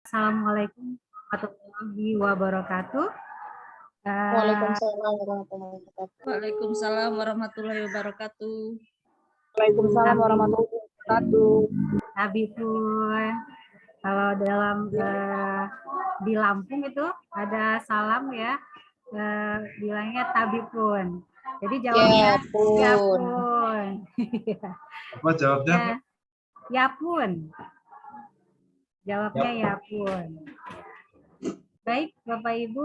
Assalamualaikum warahmatullahi wabarakatuh. Waalaikumsalam warahmatullahi wabarakatuh. Waalaikumsalam warahmatullahi wabarakatuh. Waalaikumsalam warahmatullahi wabarakatuh. Nabi pun kalau dalam di Lampung itu ada salam ya, bilangnya tabi pun. Jadi jawabnya ya pun. Apa jawabnya? Ya pun. Jawabnya ya pun. Baik, Bapak Ibu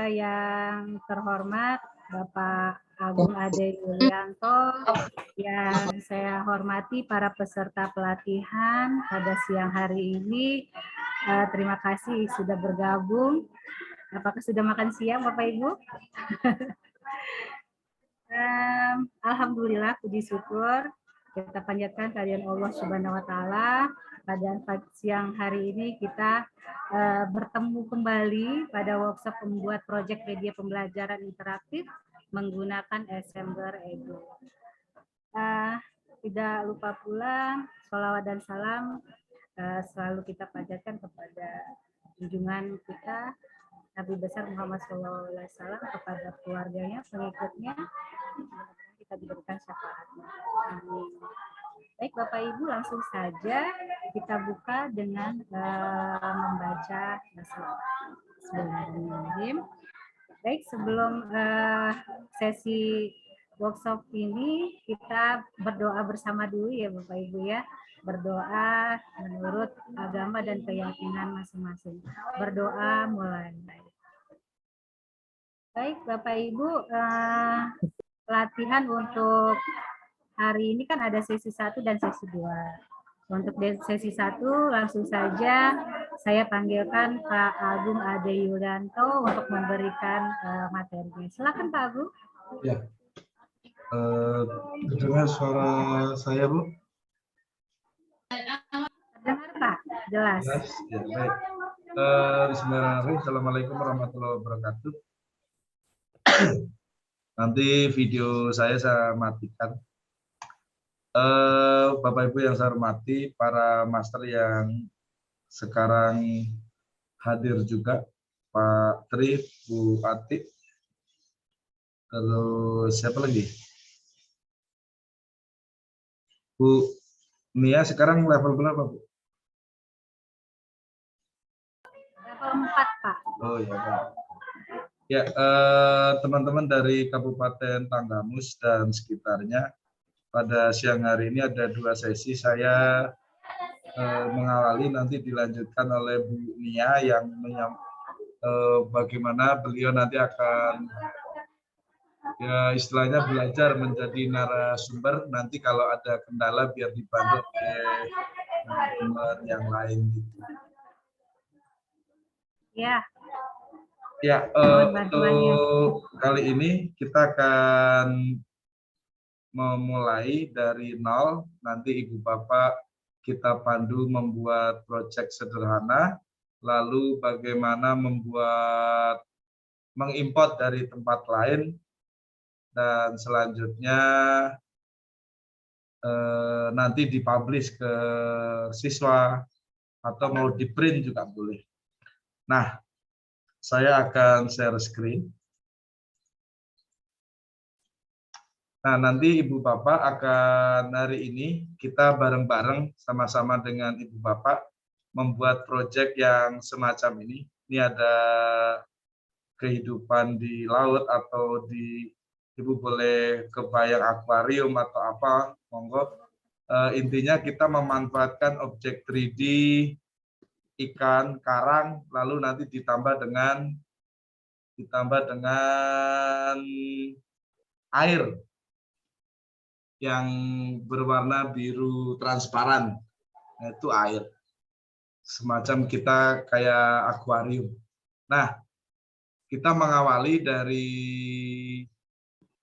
yang terhormat, Bapak Agung Ade Yulianto, yang saya hormati para peserta pelatihan pada siang hari ini. Terima kasih sudah bergabung. Apakah sudah makan siang, Bapak Ibu? Alhamdulillah, puji syukur kita panjatkan kehadiran Allah Subhanahu wa taala. Pada siang hari ini kita bertemu kembali pada workshop membuat proyek media pembelajaran interaktif menggunakan Assembler Edu. Tidak lupa pula sholawat dan salam selalu kita panjatkan kepada junjungan kita Nabi besar Muhammad SAW, kepada keluarganya, pengikutnya, kita diberikan syafaatnya. Amin. Baik Bapak Ibu, langsung saja kita buka dengan membaca Bismillahirrahmanirrahim. Baik, sebelum sesi workshop ini kita berdoa bersama dulu ya Bapak Ibu ya. Berdoa menurut agama dan keyakinan masing-masing. Berdoa mulai. Baik Bapak Ibu, latihan untuk hari ini kan ada sesi 1 dan sesi 2. Untuk sesi 1 langsung saja saya panggilkan Pak Agung Ade Yulianto untuk memberikan materinya. Silakan Pak Agung. Ya. Dengar suara saya, Bu? Dengar Pak, jelas. Ya, baik. Bismillahirrahmanirrahim. Assalamualaikum warahmatullahi wabarakatuh. Nanti video saya matikan. Bapak Ibu yang saya hormati, para master yang sekarang hadir juga, Pak Tri, Bu Atik, terus siapa lagi? Bu Mia sekarang level berapa, Bu? Level 4, Pak. Oh ya, Pak. Ya, teman-teman dari Kabupaten Tanggamus dan sekitarnya, pada siang hari ini ada 2 sesi. Saya mengawali, nanti dilanjutkan oleh Bu Nia yang bagaimana beliau nanti akan ya istilahnya belajar menjadi narasumber. Nanti kalau ada kendala biar dibantu oleh teman yang lain gitu. Ya. Ya, untuk kali ini kita akan memulai dari nol. Nanti Ibu Bapak kita pandu membuat proyek sederhana, lalu bagaimana mengimport dari tempat lain, dan selanjutnya nanti dipublish ke siswa atau mau di print juga boleh. Nah, saya akan share screen. Nah, nanti Ibu Bapak akan hari ini kita bareng-bareng sama-sama dengan Ibu Bapak membuat proyek yang semacam ini. Ini ada kehidupan di laut atau di Ibu boleh kebayang akuarium atau apa, monggo. Intinya kita memanfaatkan objek 3D, ikan, karang, lalu nanti ditambah dengan air yang berwarna biru transparan, itu air. Semacam kita kayak akuarium. Nah, kita mengawali dari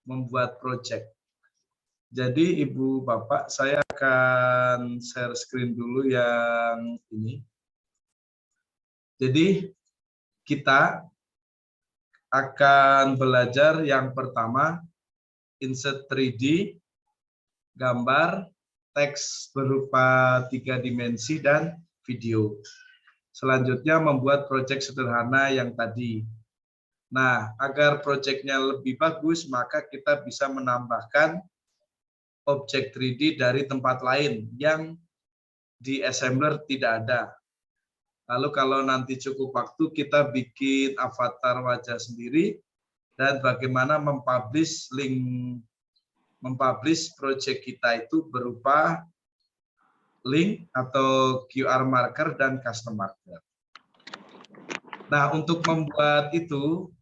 membuat proyek. Jadi Ibu Bapak, saya akan share screen dulu yang ini. Jadi kita akan belajar yang pertama insert 3D, gambar, teks berupa 3 dimensi, dan video. Selanjutnya membuat proyek sederhana yang tadi. Nah, agar proyeknya lebih bagus, maka kita bisa menambahkan objek 3D dari tempat lain yang di assembler tidak ada. Lalu kalau nanti cukup waktu, kita bikin avatar wajah sendiri dan bagaimana mempublish proyek kita itu berupa link atau QR marker dan custom marker. Nah, untuk membuat itu,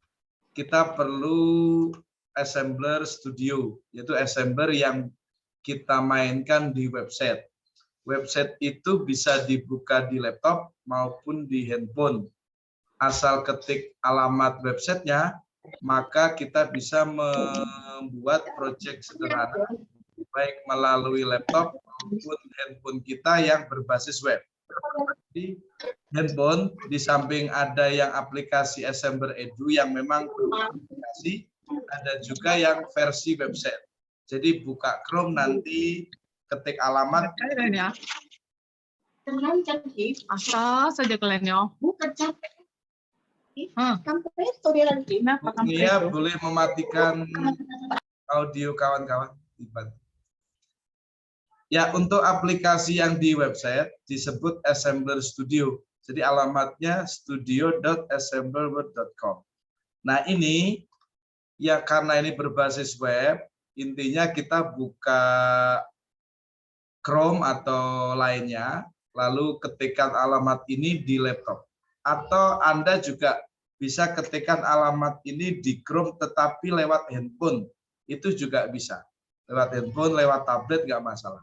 kita perlu assembler studio, yaitu assembler yang kita mainkan di website. Website itu bisa dibuka di laptop maupun di handphone. Asal ketik alamat websitenya, maka kita bisa membuat proyek sederhana, baik melalui laptop maupun handphone kita yang berbasis web. Di handphone, di samping ada yang aplikasi Assembler Edu yang memang beraplikasi, ada juga yang versi website. Jadi buka Chrome nanti ketik alamat. Asa saja kalian bukan capek. Iya, boleh mematikan audio kawan-kawan. Ya, untuk aplikasi yang di website disebut Assembler Studio. Jadi alamatnya studio.assemblerword.com. Nah, ini ya karena ini berbasis web, intinya kita buka Chrome atau lainnya, lalu ketikkan alamat ini di laptop. Atau Anda juga bisa ketikkan alamat ini di Chrome tetapi lewat handphone. Itu juga bisa. Lewat handphone, lewat tablet, nggak masalah.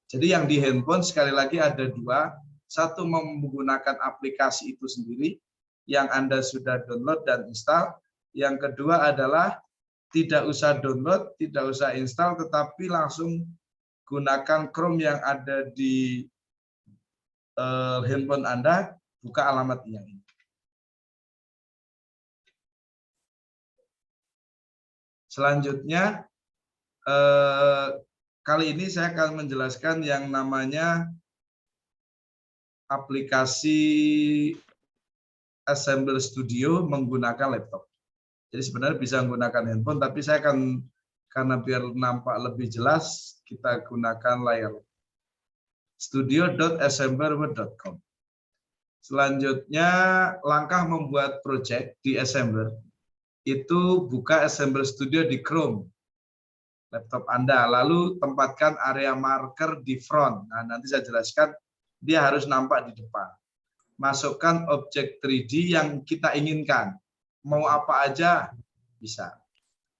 Jadi yang di handphone sekali lagi ada dua. Satu menggunakan aplikasi itu sendiri yang Anda sudah download dan install. Yang kedua adalah tidak usah download, tidak usah install, tetapi langsung gunakan Chrome yang ada di handphone Anda, buka alamat yang ini. Selanjutnya, kali ini saya akan menjelaskan yang namanya aplikasi Assembler Studio menggunakan laptop. Jadi sebenarnya bisa menggunakan handphone, tapi saya akan, karena biar nampak lebih jelas, kita gunakan layar. studio.assemblerword.com. Selanjutnya, langkah membuat project di Assembler, itu buka Assembler Studio di Chrome, laptop Anda, lalu tempatkan area marker di front. Nah, nanti saya jelaskan, dia harus nampak di depan. Masukkan objek 3D yang kita inginkan. Mau apa aja bisa.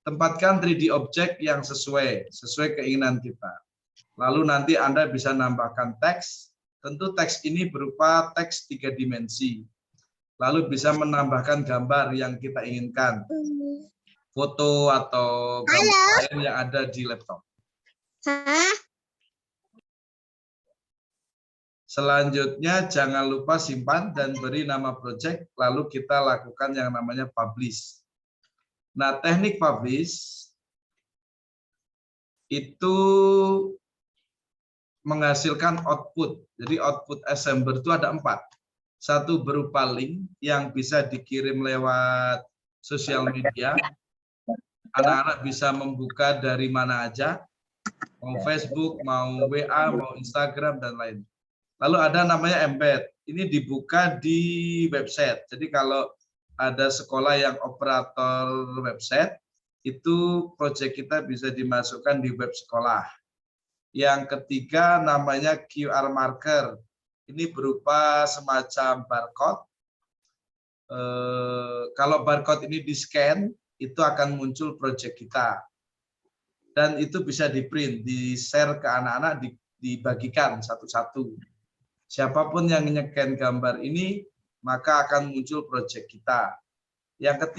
Tempatkan 3D objek yang sesuai keinginan kita. Lalu nanti Anda bisa nambahkan teks. Tentu teks ini berupa teks 3 dimensi. Lalu bisa menambahkan gambar yang kita inginkan. Foto atau gambar lain yang ada di laptop. Selanjutnya jangan lupa simpan dan beri nama project, lalu kita lakukan yang namanya publish. Nah, teknik publish itu menghasilkan output. Jadi output Assembler itu ada 4. Satu berupa link yang bisa dikirim lewat sosial media. Anak-anak bisa membuka dari mana aja, mau Facebook, mau WA, mau Instagram, dan lain. Lalu ada namanya embed. Ini dibuka di website. Jadi kalau ada sekolah yang operator website, itu proyek kita bisa dimasukkan di web sekolah. Yang ketiga namanya QR marker. Ini berupa semacam barcode. Kalau barcode ini di-scan, itu akan muncul proyek kita. Dan itu bisa di-print, di-share ke anak-anak, dibagikan satu-satu. Siapapun yang nge-scan gambar ini, maka akan muncul proyek kita. Yang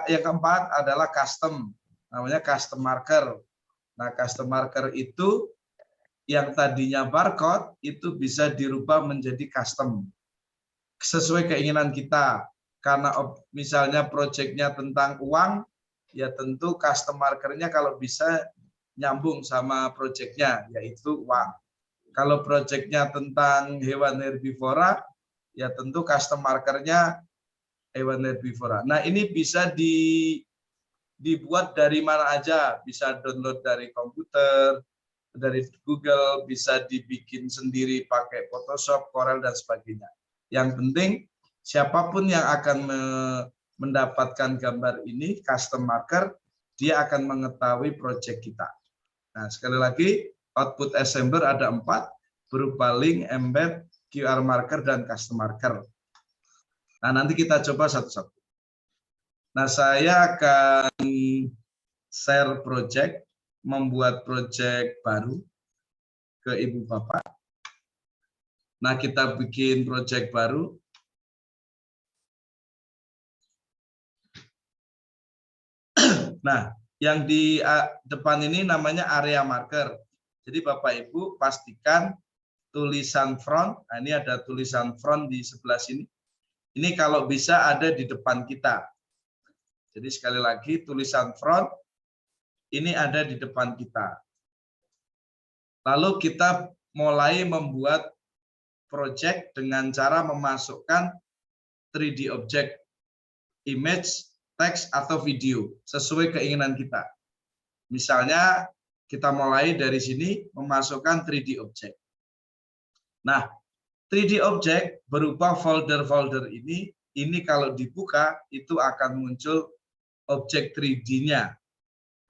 keempat adalah custom, namanya custom marker. Nah, custom marker itu yang tadinya barcode itu bisa dirubah menjadi custom sesuai keinginan kita. Karena misalnya proyeknya tentang uang, ya tentu custom markernya kalau bisa nyambung sama proyeknya, yaitu uang. Kalau proyeknya tentang hewan herbivora, Ya tentu custom markernya Evanet Bifora. Nah ini bisa dibuat dari mana aja, bisa download dari komputer, dari Google, bisa dibikin sendiri pakai Photoshop, Corel dan sebagainya. Yang penting siapapun yang akan mendapatkan gambar ini custom marker, dia akan mengetahui project kita. Nah sekali lagi output assembler ada 4 berupa link, embed, QR marker dan custom marker. Nah nanti kita coba satu-satu. Nah saya akan share project, membuat project baru ke Ibu Bapak. Nah kita bikin project baru. Nah yang di depan ini namanya area marker. Jadi Bapak Ibu pastikan tulisan front, nah ini ada tulisan front di sebelah sini. Ini kalau bisa ada di depan kita. Jadi sekali lagi tulisan front ini ada di depan kita. Lalu kita mulai membuat project dengan cara memasukkan 3D object, image, teks atau video sesuai keinginan kita. Misalnya kita mulai dari sini memasukkan 3D object. Nah, 3D object berupa folder-folder ini kalau dibuka itu akan muncul objek 3D-nya.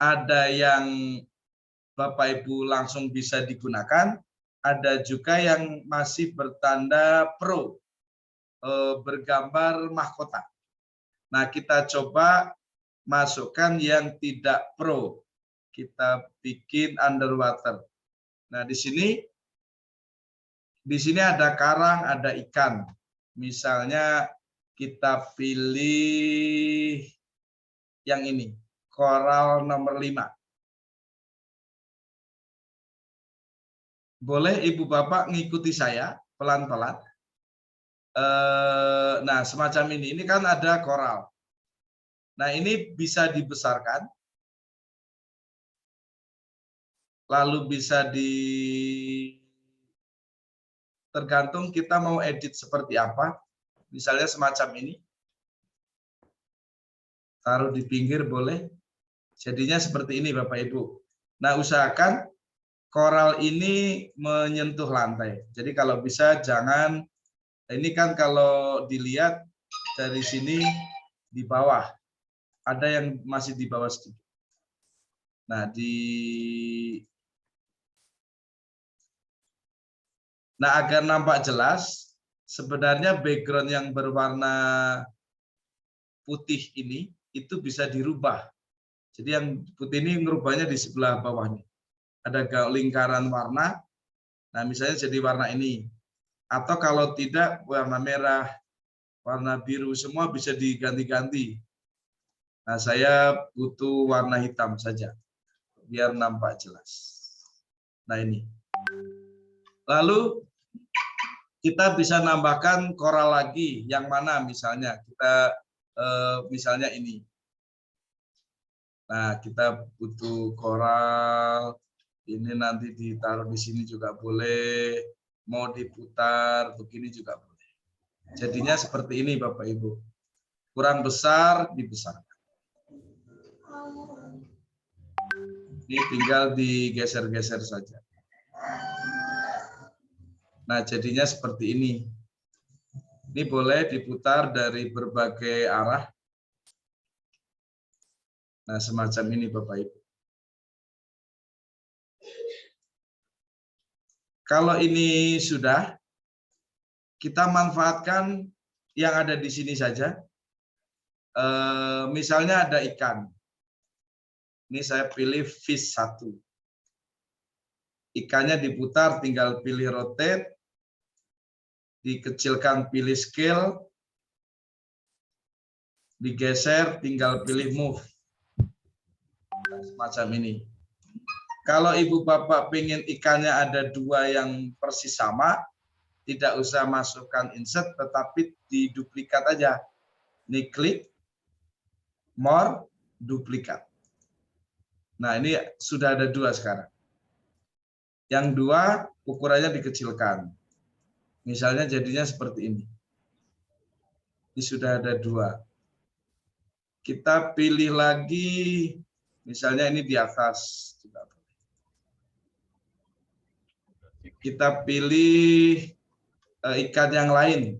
Ada yang Bapak Ibu langsung bisa digunakan, ada juga yang masih bertanda pro, bergambar mahkota. Nah, kita coba masukkan yang tidak pro. Kita bikin underwater. Nah, di sini ada karang, ada ikan. Misalnya kita pilih yang ini, koral nomor 5. Boleh Ibu Bapak ngikuti saya pelan-pelan. Nah, semacam ini kan ada koral. Nah, ini bisa dibesarkan. Lalu bisa tergantung kita mau edit seperti apa. Misalnya semacam ini. Taruh di pinggir boleh. Jadinya seperti ini Bapak Ibu. Nah, usahakan koral ini menyentuh lantai. Jadi kalau bisa jangan, ini kan kalau dilihat dari sini di bawah. Ada yang masih di bawah sedikit. Nah, agar nampak jelas, sebenarnya background yang berwarna putih ini itu bisa dirubah. Jadi yang putih ini ngerubahnya di sebelah bawah nih. Ada lingkaran warna. Nah, misalnya jadi warna ini. Atau kalau tidak warna merah, warna biru semua bisa diganti-ganti. Nah, saya butuh warna hitam saja biar nampak jelas. Nah, ini. Lalu kita bisa nambahkan koral lagi, yang mana misalnya kita misalnya ini. Nah, kita butuh koral, ini nanti ditaruh di sini juga boleh, mau diputar begini juga boleh. Jadinya seperti ini Bapak Ibu. Kurang besar dibesarkan. Ini tinggal digeser-geser saja. Nah, jadinya seperti ini. Ini boleh diputar dari berbagai arah. Nah, semacam ini Bapak Ibu. Kalau ini sudah, kita manfaatkan yang ada di sini saja. Misalnya ada ikan. Ini saya pilih fish 1. Ikannya diputar, tinggal pilih rotate. Dikecilkan, pilih scale. Digeser, tinggal pilih move. Semacam ini. Kalau Ibu Bapak pengen ikannya ada 2 yang persis sama, tidak usah masukkan insert, tetapi diduplikat aja. Ini klik, more, duplikat. Nah, ini sudah ada 2 sekarang. Yang 2 ukurannya dikecilkan. Misalnya jadinya seperti ini. Ini sudah ada 2. Kita pilih lagi, misalnya ini di atas. Kita pilih ikan yang lain.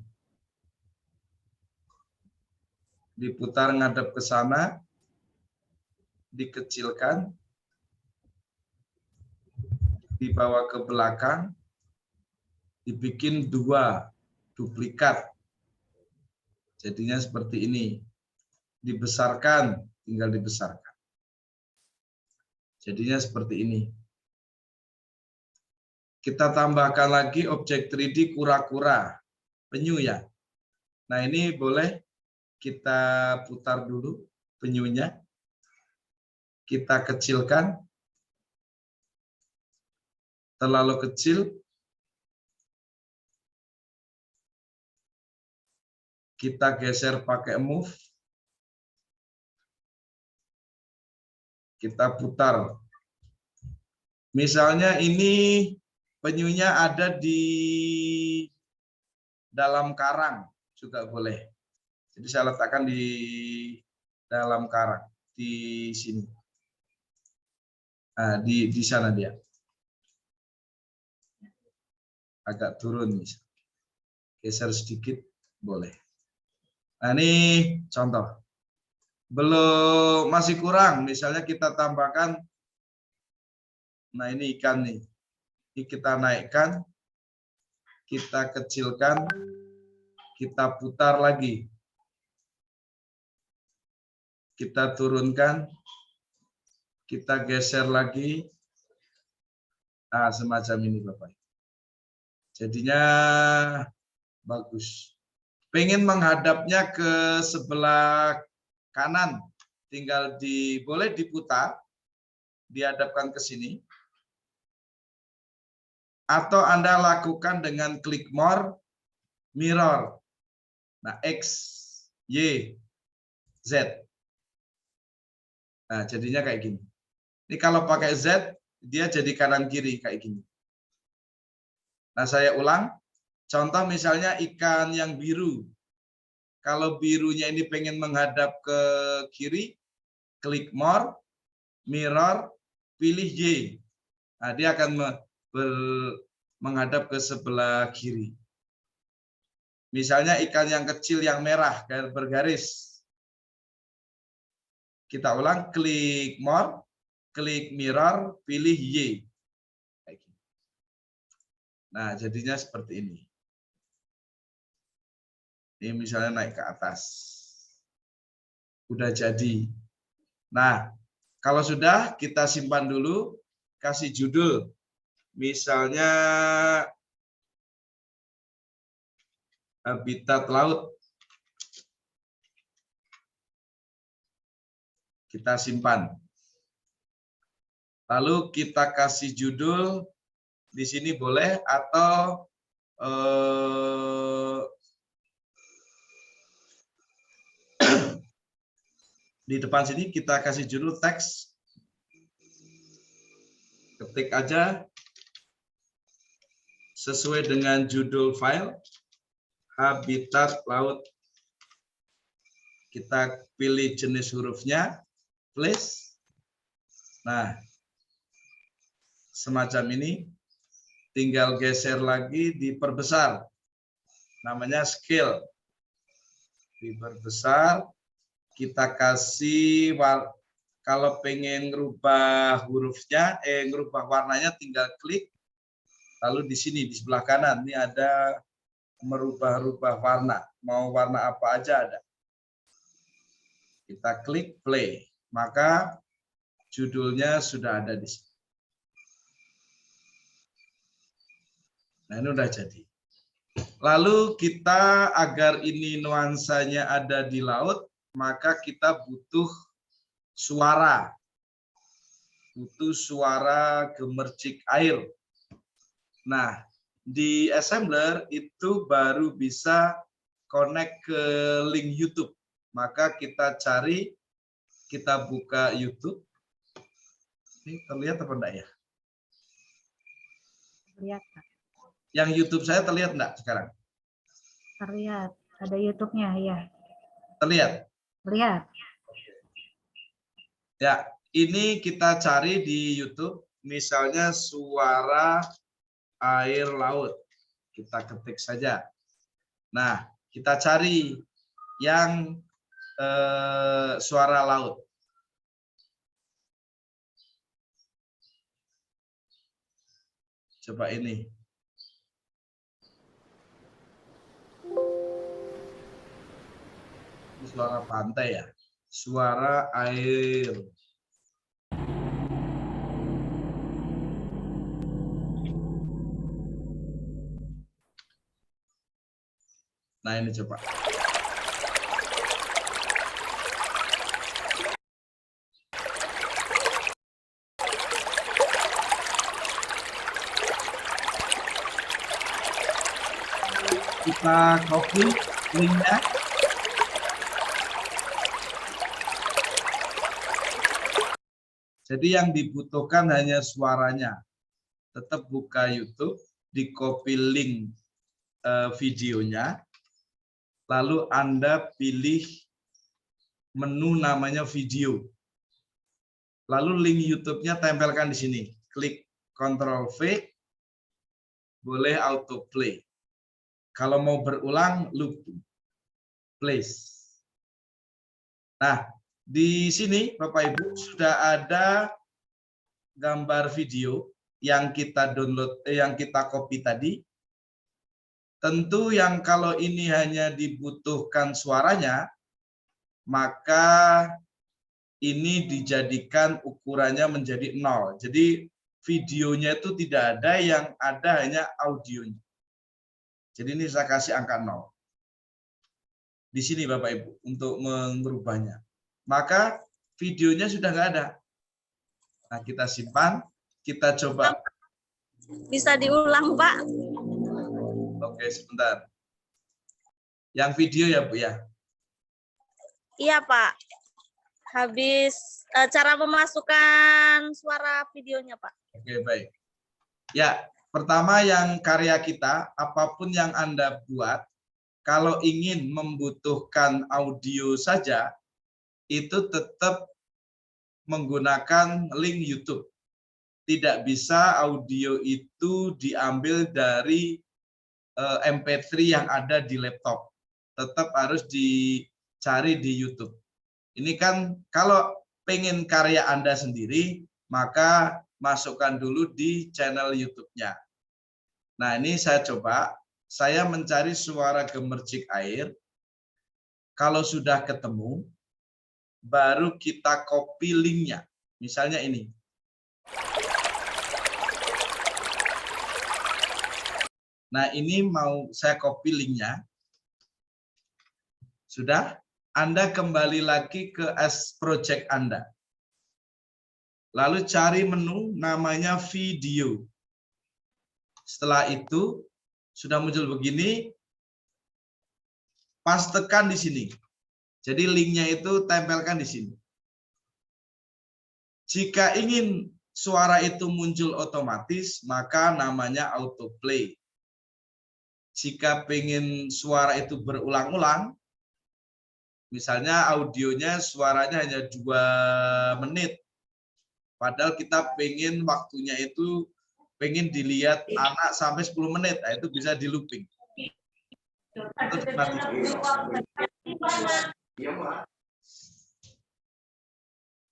Diputar ngadep ke sana, dikecilkan, dibawa ke belakang, dibikin 2 duplikat. Jadinya seperti ini. Dibesarkan, tinggal dibesarkan. Jadinya seperti ini. Kita tambahkan lagi objek 3D kura-kura, penyu ya. Nah ini boleh kita putar dulu penyunya. Kita kecilkan. Terlalu kecil. Kita geser pakai move. Kita putar. Misalnya ini penyunya ada di dalam karang juga boleh. Jadi saya letakkan di dalam karang di sini. Nah, di sana dia. Agak turun misal. Geser sedikit boleh. Nah, ini contoh. Belum, masih kurang, misalnya kita tambahkan, nah ini ikan nih, ini kita naikkan, kita kecilkan, kita putar lagi, kita turunkan, kita geser lagi, nah semacam ini Bapak. Jadinya bagus. Pengen menghadapnya ke sebelah kanan, tinggal boleh diputar, dihadapkan ke sini, atau Anda lakukan dengan klik more, mirror. Nah, X, Y, Z. Nah, jadinya kayak gini. Ini kalau pakai Z, dia jadi kanan kiri kayak gini. Nah, saya ulang. Contoh misalnya ikan yang biru. Kalau birunya ini pengen menghadap ke kiri, klik more, mirror, pilih Y. Nah, dia akan menghadap ke sebelah kiri. Misalnya ikan yang kecil yang merah, bergaris. Kita ulang, klik more, klik mirror, pilih Y. Nah, jadinya seperti ini. Ini misalnya naik ke atas. Udah jadi. Nah, kalau sudah kita simpan dulu, kasih judul. Misalnya habitat laut. Kita simpan. Lalu kita kasih judul di sini boleh atau di depan sini kita kasih judul teks. Ketik aja sesuai dengan judul file habitat laut. Kita pilih jenis hurufnya, place. Nah, semacam ini. Tinggal geser lagi, diperbesar. Namanya scale. Diperbesar. Kita kasih, kalau pengen ngerubah hurufnya, ngerubah warnanya tinggal klik. Lalu di sini, di sebelah kanan, ini ada merubah-rubah warna. Mau warna apa aja ada. Kita klik play. Maka judulnya sudah ada di sini. Nah, ini udah jadi. Lalu kita, agar ini nuansanya ada di laut, maka kita butuh suara. Butuh suara gemercik air. Nah, di assembler itu baru bisa connect ke link YouTube. Maka kita cari, kita buka YouTube. Ini terlihat apa enggak ya? Terlihat, Pak. Yang YouTube saya terlihat enggak sekarang? Terlihat. Ada YouTube-nya, ya. Terlihat? Lihat. Ya, ini kita cari di YouTube, misalnya suara air laut. Kita ketik saja. Nah, kita cari yang suara laut. Coba ini. Ini suara pantai ya. Suara air. Nah, ini coba. Kita copy linknya. Jadi yang dibutuhkan hanya suaranya. Tetap buka YouTube, di copy link videonya, lalu Anda pilih menu namanya video. Lalu link YouTube-nya tempelkan di sini. Klik Ctrl V, boleh auto play. Kalau mau berulang, loop place. Nah, di sini Bapak Ibu sudah ada gambar video yang kita download, yang kita copy tadi. Tentu yang kalau ini hanya dibutuhkan suaranya, maka ini dijadikan ukurannya menjadi 0. Jadi videonya itu tidak ada, yang ada hanya audionya. Jadi ini saya kasih angka 0. Di sini Bapak Ibu untuk merubahnya. Maka videonya sudah nggak ada. Nah, kita simpan, kita coba. Bisa diulang, Pak? Oke, sebentar. Yang video ya, Bu ya? Iya, Pak. Habis cara memasukkan suara videonya, Pak. Oke, baik. Ya, pertama yang karya kita, apapun yang Anda buat, kalau ingin membutuhkan audio saja, itu tetap menggunakan link YouTube. Tidak bisa audio itu diambil dari MP3 yang ada di laptop. Tetap harus dicari di YouTube. Ini kan kalau pengen karya Anda sendiri, maka masukkan dulu di channel YouTube-nya. Nah, ini saya coba. Saya mencari suara gemercik air. Kalau sudah ketemu, baru kita copy linknya. Misalnya ini. Nah, ini mau saya copy linknya. Sudah? Anda kembali lagi ke S Project Anda. Lalu cari menu namanya video. Setelah itu, sudah muncul begini, pastekan di sini. Jadi linknya itu tempelkan di sini. Jika ingin suara itu muncul otomatis, maka namanya autoplay. Jika pengen suara itu berulang-ulang, misalnya audionya suaranya hanya 2 menit, padahal kita pengen waktunya itu pengen dilihat anak sampai 10 menit, nah, itu bisa di looping.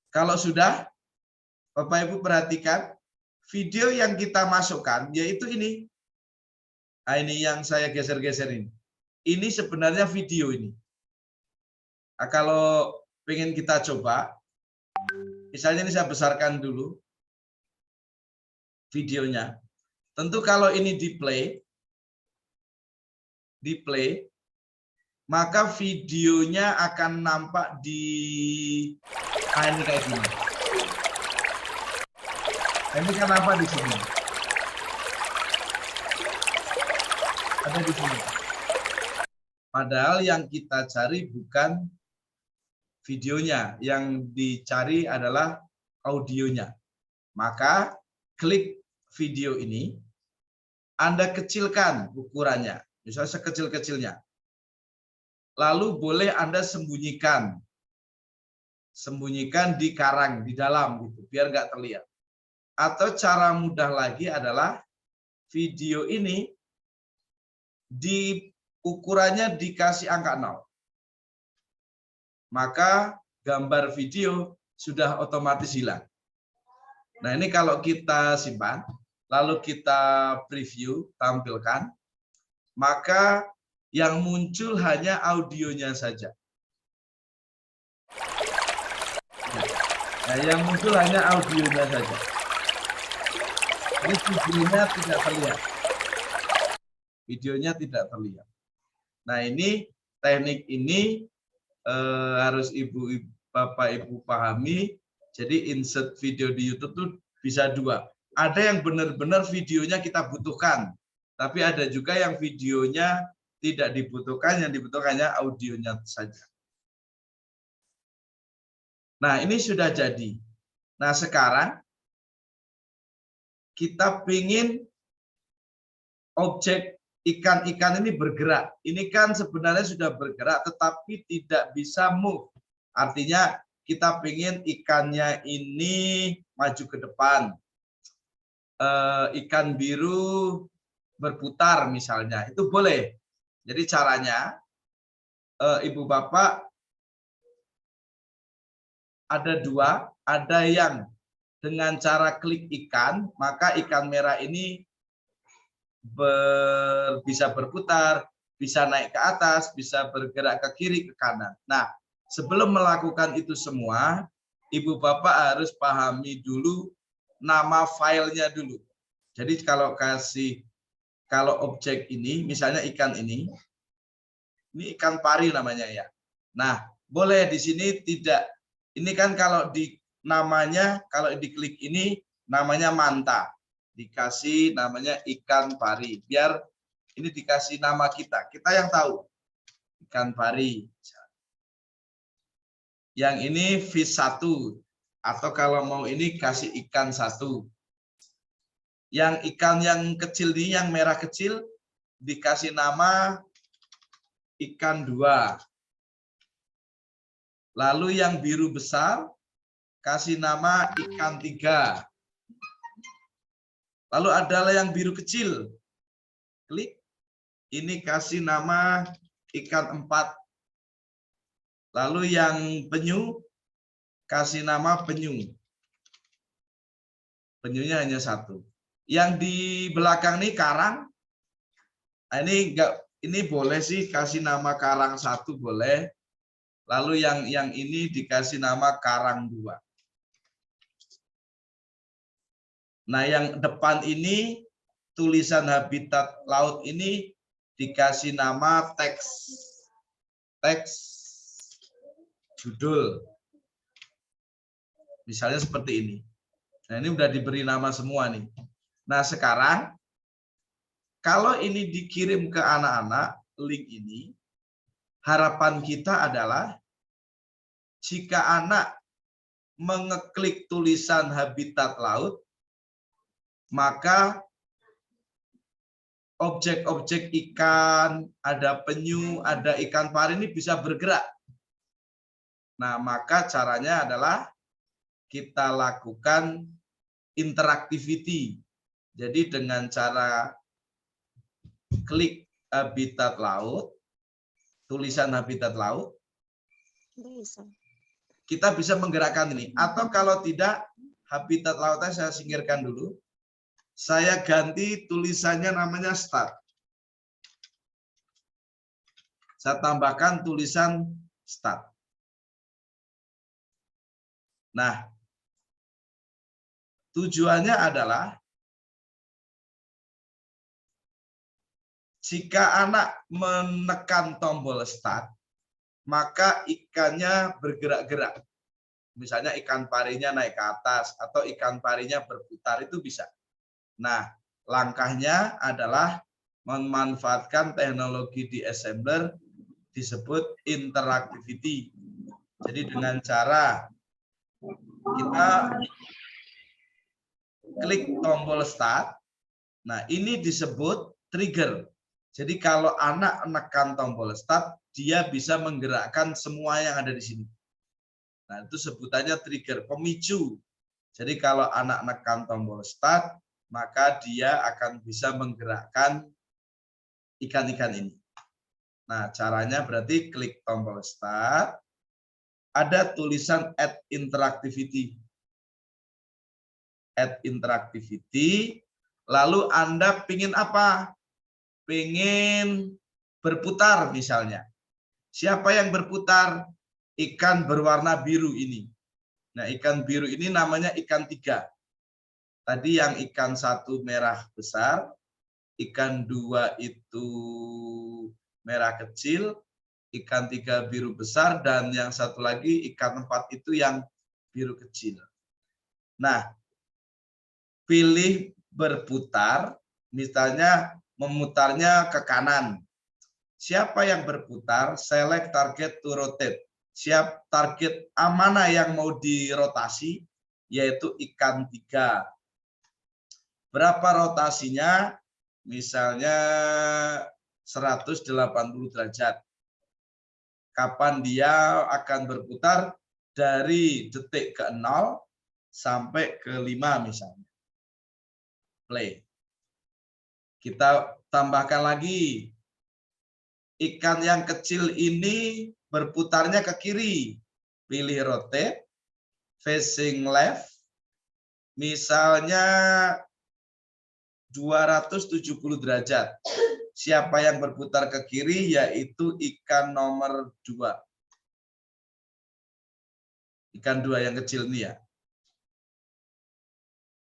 Kalau sudah, Bapak Ibu perhatikan, video yang kita masukkan yaitu ini. Nah, ini yang saya geser-geser ini. Ini sebenarnya video ini. Nah, kalau pengen kita coba, misalnya ini saya besarkan dulu videonya. Tentu kalau ini di play, maka videonya akan nampak di ini kayak gini. Ini kan apa di sini? Ada di sini. Padahal yang kita cari bukan videonya, yang dicari adalah audionya. Maka klik video ini, Anda kecilkan ukurannya, misalnya sekecil-kecilnya. lalu boleh Anda sembunyikan. Sembunyikan di karang, di dalam, gitu, biar nggak terlihat. Atau cara mudah lagi adalah video ini ukurannya dikasih angka 0. Maka gambar video sudah otomatis hilang. Nah, ini kalau kita simpan, lalu kita preview, tampilkan, maka yang muncul hanya audionya saja. Nah, yang muncul hanya audionya saja. Ini videonya tidak terlihat. Videonya tidak terlihat. Nah, ini teknik ini harus Bapak Ibu pahami. Jadi insert video di YouTube tuh bisa 2. Ada yang benar-benar videonya kita butuhkan, tapi ada juga yang videonya tidak dibutuhkan, yang dibutuhkannya audionya saja. Nah, ini sudah jadi. Nah, sekarang kita ingin objek ikan-ikan ini bergerak. Ini kan sebenarnya sudah bergerak, tetapi tidak bisa move. Artinya kita ingin ikannya ini maju ke depan. Ikan biru berputar misalnya, itu boleh. Jadi caranya, Ibu Bapak, ada 2, ada yang dengan cara klik ikan, maka ikan merah ini bisa berputar, bisa naik ke atas, bisa bergerak ke kiri, ke kanan. Nah, sebelum melakukan itu semua, Ibu Bapak harus pahami dulu nama filenya dulu. Jadi kalau objek ini, misalnya ikan ini ikan pari namanya ya. Nah, boleh di sini tidak. Ini kan kalau di namanya, kalau diklik ini namanya manta. Dikasih namanya ikan pari. Biar ini dikasih nama kita. Kita yang tahu. Ikan pari. Yang ini fish 1. Atau kalau mau ini kasih ikan 1. Yang ikan yang kecil ini, yang merah kecil, dikasih nama ikan 2. Lalu yang biru besar, kasih nama ikan 3. Lalu adalah yang biru kecil. Klik. Ini kasih nama ikan 4. Lalu yang penyu, kasih nama penyu. Penyunya hanya 1. Yang di belakang ini karang. Nah, ini boleh sih kasih nama karang 1 boleh. Lalu yang ini dikasih nama karang 2. Nah, yang depan ini tulisan habitat laut ini dikasih nama teks judul. Misalnya seperti ini. Nah, ini udah diberi nama semua nih. Nah, sekarang kalau ini dikirim ke anak-anak, link ini, harapan kita adalah jika anak mengeklik tulisan habitat laut, maka objek-objek ikan, ada penyu, ada ikan pari ini bisa bergerak. Nah, maka caranya adalah kita lakukan interactivity. Jadi dengan cara klik habitat laut, tulisan habitat laut, kita bisa menggerakkan ini. Atau kalau tidak, habitat lautnya saya singkirkan dulu. Saya ganti tulisannya namanya start. Saya tambahkan tulisan start. Nah, tujuannya adalah jika anak menekan tombol start, maka ikannya bergerak-gerak. Misalnya ikan parinya naik ke atas atau ikan parinya berputar, itu bisa. Nah, langkahnya adalah memanfaatkan teknologi di assembler disebut interactivity. Jadi dengan cara kita klik tombol start, nah ini disebut trigger. Jadi kalau anak menekan tombol start, dia bisa menggerakkan semua yang ada di sini. Nah, itu sebutannya trigger, pemicu. Jadi kalau anak menekan tombol start, maka dia akan bisa menggerakkan ikan-ikan ini. Nah, caranya berarti klik tombol start, ada tulisan add interactivity. Add interactivity, lalu Anda pingin apa? Pengen berputar misalnya. Siapa yang berputar? Ikan berwarna biru ini. Nah, ikan biru ini namanya ikan 3. Tadi yang ikan 1 merah besar, ikan 2 itu merah kecil, ikan 3 biru besar, dan yang satu lagi ikan 4 itu yang biru kecil. Nah, pilih berputar, misalnya memutarnya ke kanan. Siapa yang berputar? Select target to rotate. Siap target mana yang mau dirotasi, yaitu ikan 3. Berapa rotasinya? Misalnya 180 derajat. Kapan dia akan berputar? Dari detik ke 0 sampai ke 5 misalnya. Play. Kita tambahkan lagi. Ikan yang kecil ini berputarnya ke kiri. Pilih rotate, facing left. Misalnya 270 derajat. Siapa yang berputar ke kiri? Yaitu ikan nomor 2. Ikan 2 yang kecil ini ya.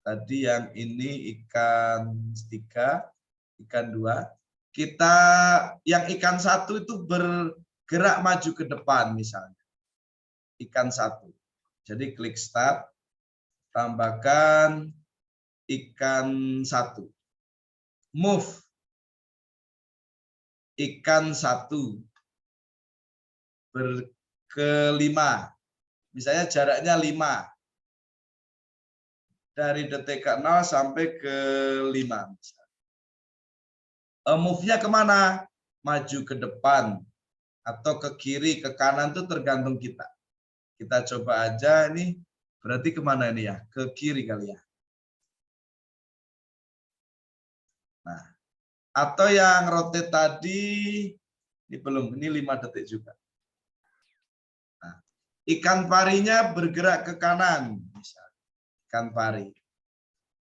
Tadi yang ini ikan 3, ikan 2. Kita yang ikan 1 itu bergerak maju ke depan misalnya. Ikan 1. Jadi klik start, tambahkan ikan 1. Move. Ikan 1 ke 5. Misalnya jaraknya 5. Dari detik ke 0 sampai ke 5. Move-nya kemana? Maju ke depan atau ke kiri, ke kanan itu tergantung kita. Kita coba aja ini, berarti kemana ini ya? Ke kiri kali ya. Nah, atau yang rotate tadi, ini belum, ini 5 detik juga. Nah, ikan parinya bergerak ke kanan, misalnya. Ikan pari.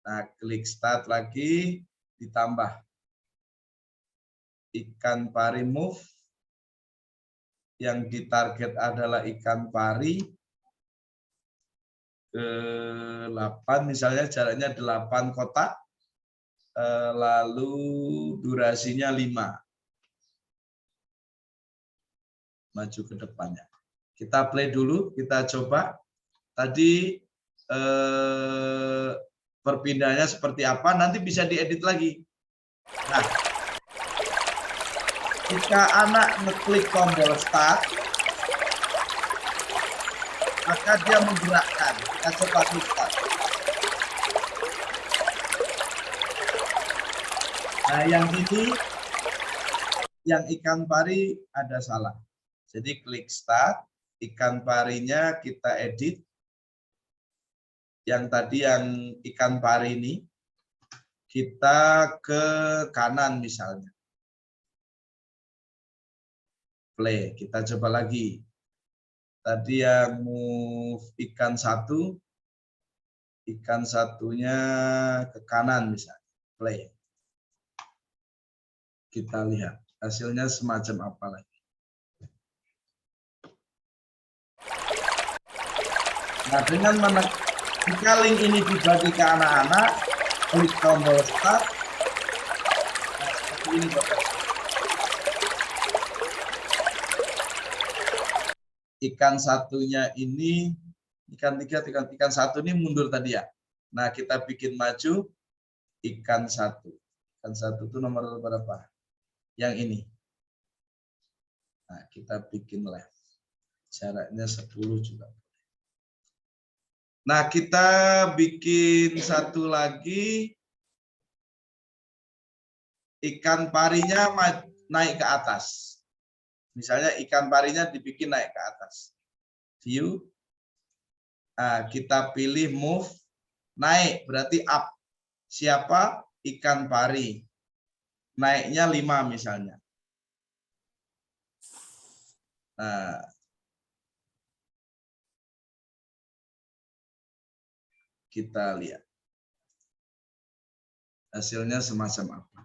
Nah, klik start lagi, ditambah. Ikan pari move, yang ditarget adalah ikan pari ke 8, misalnya jaraknya 8 kotak, lalu durasinya 5. Maju ke depannya. Kita play dulu, kita coba. Tadi perpindahannya seperti apa, nanti bisa diedit lagi. Nah, jika anak ngeklik tombol start, maka dia menggerakkan. Kita coba klik start. Nah, yang ini, yang ikan pari ada salah. Jadi klik start, ikan parinya kita edit. Yang tadi yang ikan pari ini, kita ke kanan misalnya. Play, kita coba lagi. Tadi yang move ikan 1, ikan satunya ke kanan misalnya. Play. Kita lihat hasilnya semacam apa lagi. Nah, dengan jika link ini dibagi ke anak-anak, klik tombol start. Nah, seperti ini Bapak. Ikan satunya ini, ikan 3, ikan 1 ini mundur tadi ya. Nah, kita bikin maju ikan 1. Ikan 1 itu nomor berapa? Yang ini. Nah, kita bikin left. Jaraknya 10 juga. Nah, kita bikin satu lagi. ikan parinya naik ke atas. Misalnya ikan parinya dibikin naik ke atas. View. Nah, kita pilih move. Naik berarti up. Siapa? Ikan pari. Naiknya 5 misalnya. Nah, kita lihat. Hasilnya semacam apa.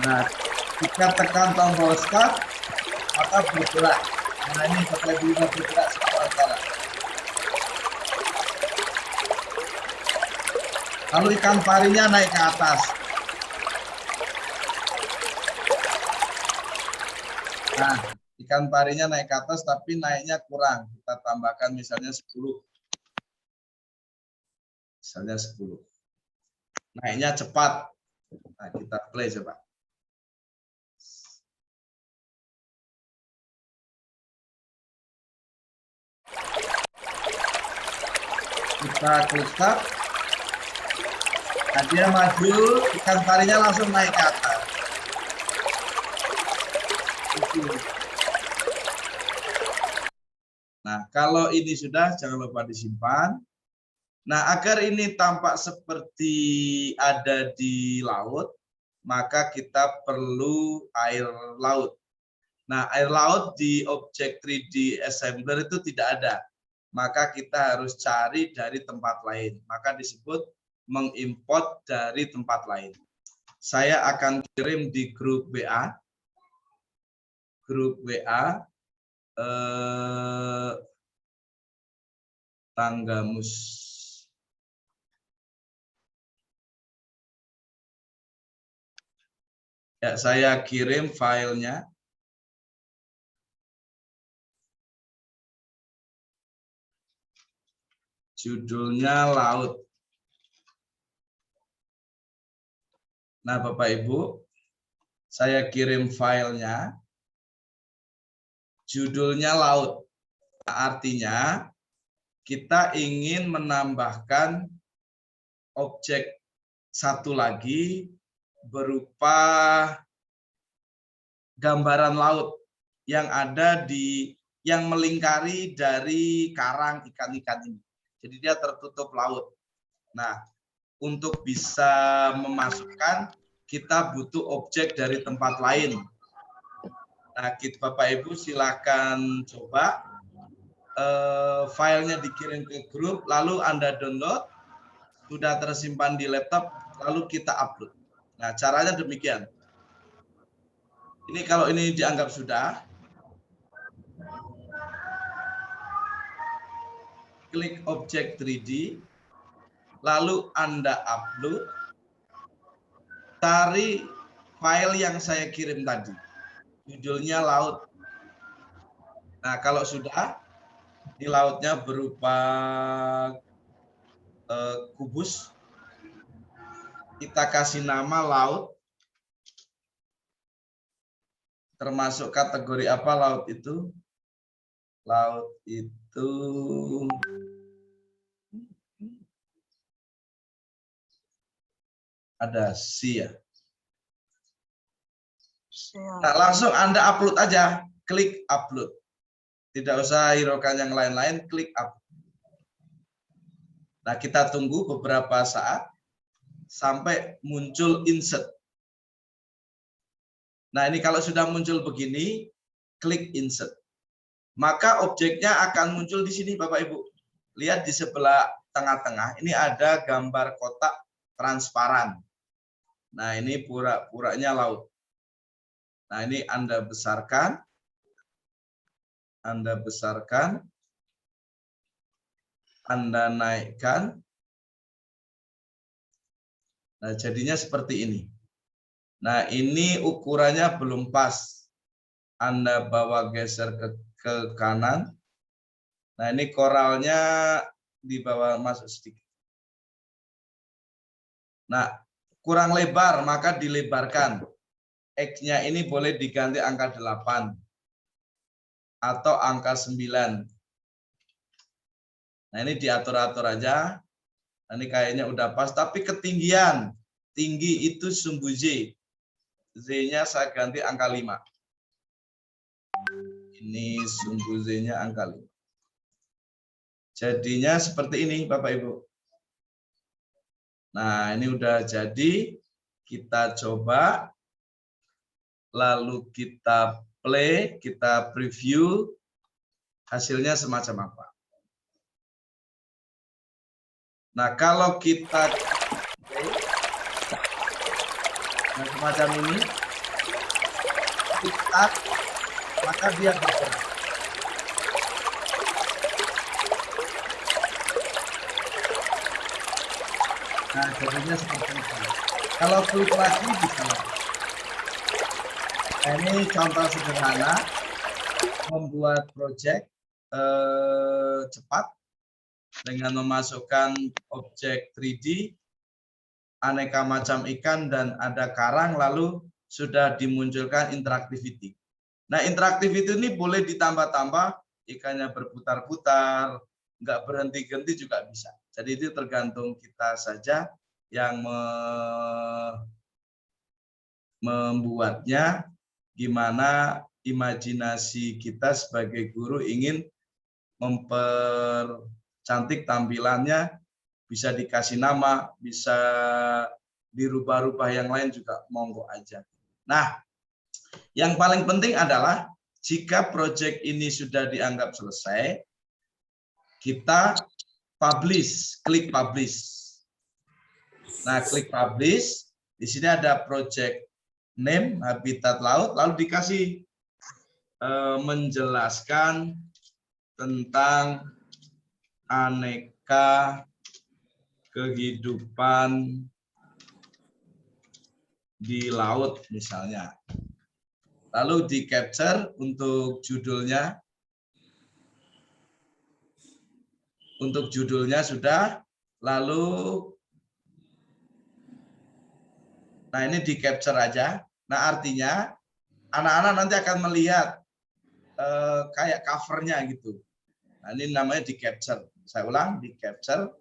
Nah, kita tekan tombol start, maka bergerak. Nah, ini pakai dua bergerak satu antara. Lalu ikan parinya naik ke atas. Nah, ikan parinya naik ke atas, tapi naiknya kurang. Kita tambahkan misalnya 10. Misalnya 10. Naiknya cepat. Nah, kita play coba. Kita klik start. Nah, dia maju, ikan parinya langsung naik ke atas. Nah, kalau ini sudah, jangan lupa disimpan. Nah, agar ini tampak seperti ada di laut, maka kita perlu air laut. Nah, air laut di objek 3D assembler itu tidak ada. Maka kita harus cari dari tempat lain. Maka disebut mengimport dari tempat lain. Saya akan kirim di grup WA. Grup WA Tanggamus. Ya, saya kirim filenya. Judulnya laut. Nah, Bapak Ibu, saya kirim filenya. Judulnya laut. Nah, artinya kita ingin menambahkan objek satu lagi berupa gambaran laut yang ada yang melingkari dari karang ikan-ikan ini. Jadi dia tertutup laut. Nah, untuk bisa memasukkan, kita butuh objek dari tempat lain. Nah, Bapak Ibu silakan coba filenya dikirim ke grup, lalu Anda download, sudah tersimpan di laptop, lalu kita upload. Nah, caranya demikian. Ini kalau ini dianggap sudah, klik objek 3D, lalu Anda upload, cari file yang saya kirim tadi, judulnya laut. Nah, kalau sudah, di lautnya berupa kubus, kita kasih nama laut, termasuk kategori apa laut itu? Laut itu ada sea. Nah, langsung Anda upload aja, klik upload. Tidak usah hiraukan yang lain-lain, klik upload. Nah, kita tunggu beberapa saat sampai muncul insert. Nah, ini kalau sudah muncul begini, klik insert. Maka objeknya akan muncul di sini, Bapak Ibu. Lihat di sebelah tengah-tengah, ini ada gambar kotak transparan. Nah, ini pura-puranya laut. Nah, ini Anda besarkan. Anda besarkan. Anda naikkan. Nah, jadinya seperti ini. Nah, ini ukurannya belum pas. Anda bawa geser ke kanan. Nah, ini koralnya dibawa masuk sedikit. Nah, kurang lebar, maka dilebarkan. X-nya ini boleh diganti angka 8 atau angka 9. Nah, ini diatur-atur aja. Nah, ini kayaknya udah pas, tapi ketinggian. Tinggi itu sumbu Z. Z-nya saya ganti angka 5. Ini sumbu Z-nya angka 5. Jadinya seperti ini, Bapak Ibu. Nah, ini udah jadi. Kita coba. Lalu kita play, kita preview. Hasilnya semacam apa. Nah, kalau kita nah, semacam ini, kita, maka dia bergerak. Nah, jadinya seperti itu. Kalau klik lagi bisa. Nah, ini contoh sederhana membuat project cepat dengan memasukkan objek 3D, aneka macam ikan dan ada karang, lalu sudah dimunculkan interactivity. Nah, interactivity ini boleh ditambah-tambah, ikannya berputar-putar, nggak berhenti-henti juga bisa. Jadi itu tergantung kita saja yang membuatnya, gimana imajinasi kita sebagai guru ingin mempercantik tampilannya, bisa dikasih nama, bisa dirubah-rubah yang lain juga monggo aja. Nah, yang paling penting adalah jika proyek ini sudah dianggap selesai, kita publish, klik publish. Nah, klik publish, di sini ada project name, habitat laut, lalu dikasih menjelaskan tentang aneka kehidupan di laut misalnya. Lalu di capture untuk judulnya. Untuk judulnya sudah, lalu nah ini di capture aja. Nah, artinya anak-anak nanti akan melihat kayak covernya gitu. Nah, ini namanya di capture. Saya ulang, di capture.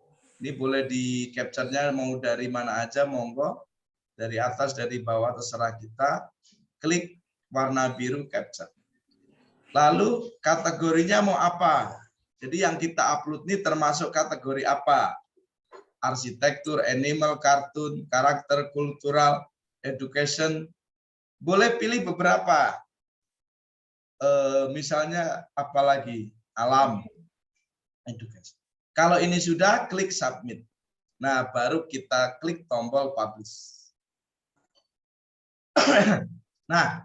Ini boleh di capture-nya mau dari mana aja, monggo. Dari atas, dari bawah, terserah kita. Klik warna biru capture. Lalu kategorinya mau apa? Jadi yang kita upload ini termasuk kategori apa? Arsitektur, animal, kartun, karakter, kultural, education. Boleh pilih beberapa. Misalnya apalagi alam, education. Kalau ini sudah, klik submit. Nah, baru kita klik tombol publish. Nah,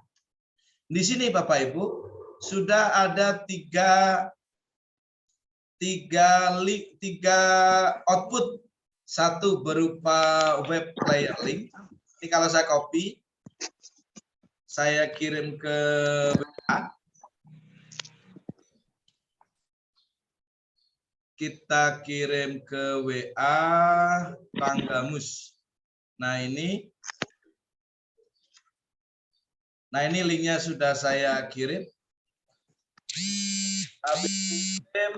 di sini Bapak Ibu sudah ada tiga output. Satu berupa web player link. Ini kalau saya copy, saya kirim ke WA. Kita kirim ke WA Tanggamus. Nah, ini linknya sudah saya kirim. Habis kirim,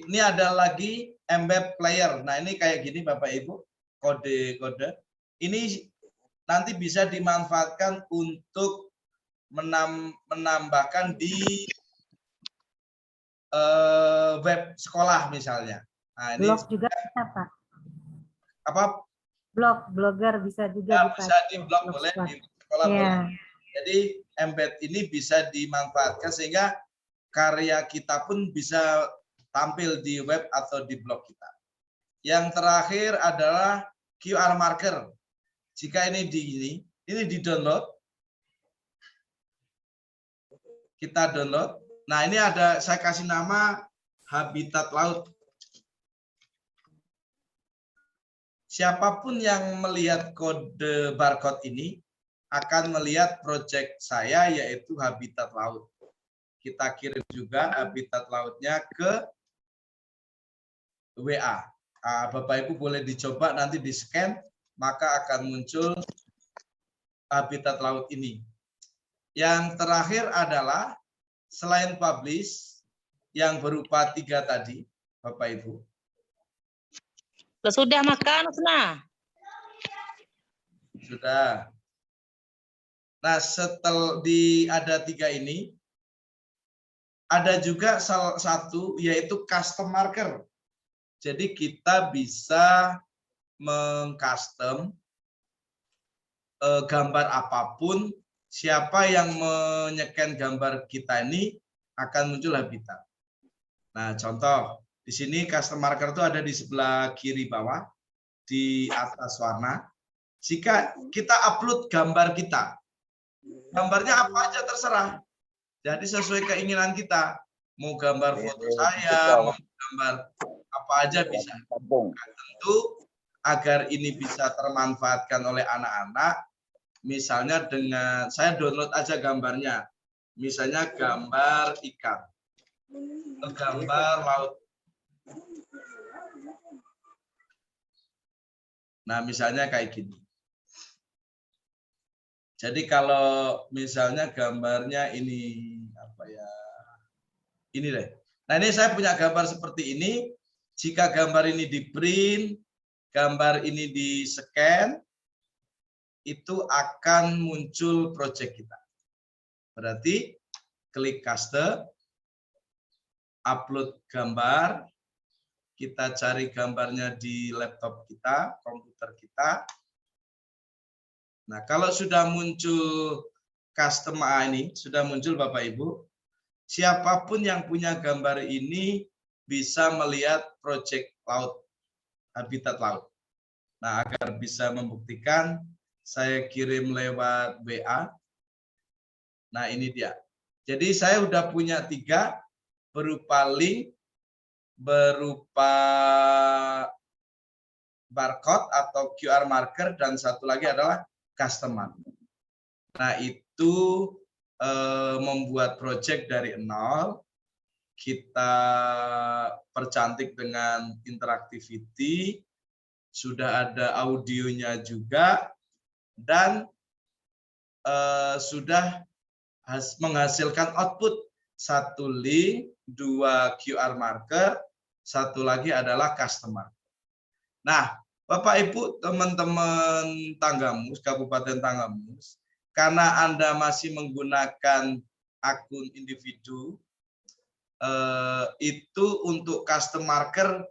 ini ada lagi embed player. Nah, ini kayak gini Bapak Ibu, kode-kode. Ini nanti bisa dimanfaatkan untuk menambahkan di web sekolah misalnya. Nah, ini Blog juga bisa, Pak. Apa? Blogger bisa juga Ya, dipakai. bisa di blog boleh, di sekolah boleh. Jadi embed ini bisa dimanfaatkan sehingga karya kita pun bisa tampil di web atau di blog kita. Yang terakhir adalah QR marker. Jika ini di download, kita download. Nah, ini ada, saya kasih nama habitat laut. Siapapun yang melihat kode barcode ini akan melihat proyek saya, yaitu habitat laut. Kita kirim juga habitat lautnya ke WA. Bapak Ibu boleh dicoba, nanti di scan, maka akan muncul habitat laut ini. Yang terakhir adalah selain publish, yang berupa 3 tadi, Bapak Ibu? Sudah makan, Usna? Sudah. Nah, setelah ada 3 ini, ada juga salah satu yaitu custom marker. Jadi kita bisa mengcustom gambar apapun, siapa yang menyeken gambar kita ini akan muncul habitat. Nah, contoh di sini custom marker itu ada di sebelah kiri bawah, di atas warna. Jika kita upload gambar kita, gambarnya apa aja terserah. Jadi sesuai keinginan kita, mau gambar foto saya, mau gambar apa aja bisa. Nah, tentu agar ini bisa termanfaatkan oleh anak-anak, misalnya dengan saya download aja gambarnya, misalnya gambar ikan, gambar laut. Nah, misalnya kayak gini. Jadi kalau misalnya gambarnya ini apa ya? Ini deh. Nah, ini saya punya gambar seperti ini. Jika gambar ini di print, gambar ini di scan, itu akan muncul project kita. Berarti klik custom, upload gambar, kita cari gambarnya di laptop kita, komputer kita. Nah, kalau sudah muncul custom ini, sudah muncul Bapak Ibu, siapapun yang punya gambar ini bisa melihat project laut, habitat laut. Nah, agar bisa membuktikan, saya kirim lewat WA. Nah, ini dia. Jadi saya udah punya 3 berupa link, berupa barcode atau QR marker, dan satu lagi adalah custom marker. Nah, itu membuat project dari 0, kita percantik dengan interactivity, sudah ada audionya juga, dan sudah menghasilkan output 1 link, 2 QR marker, satu lagi adalah custom marker. Nah, Bapak Ibu, teman-teman Tanggamus, Kabupaten Tanggamus, karena Anda masih menggunakan akun individu, itu untuk custom marker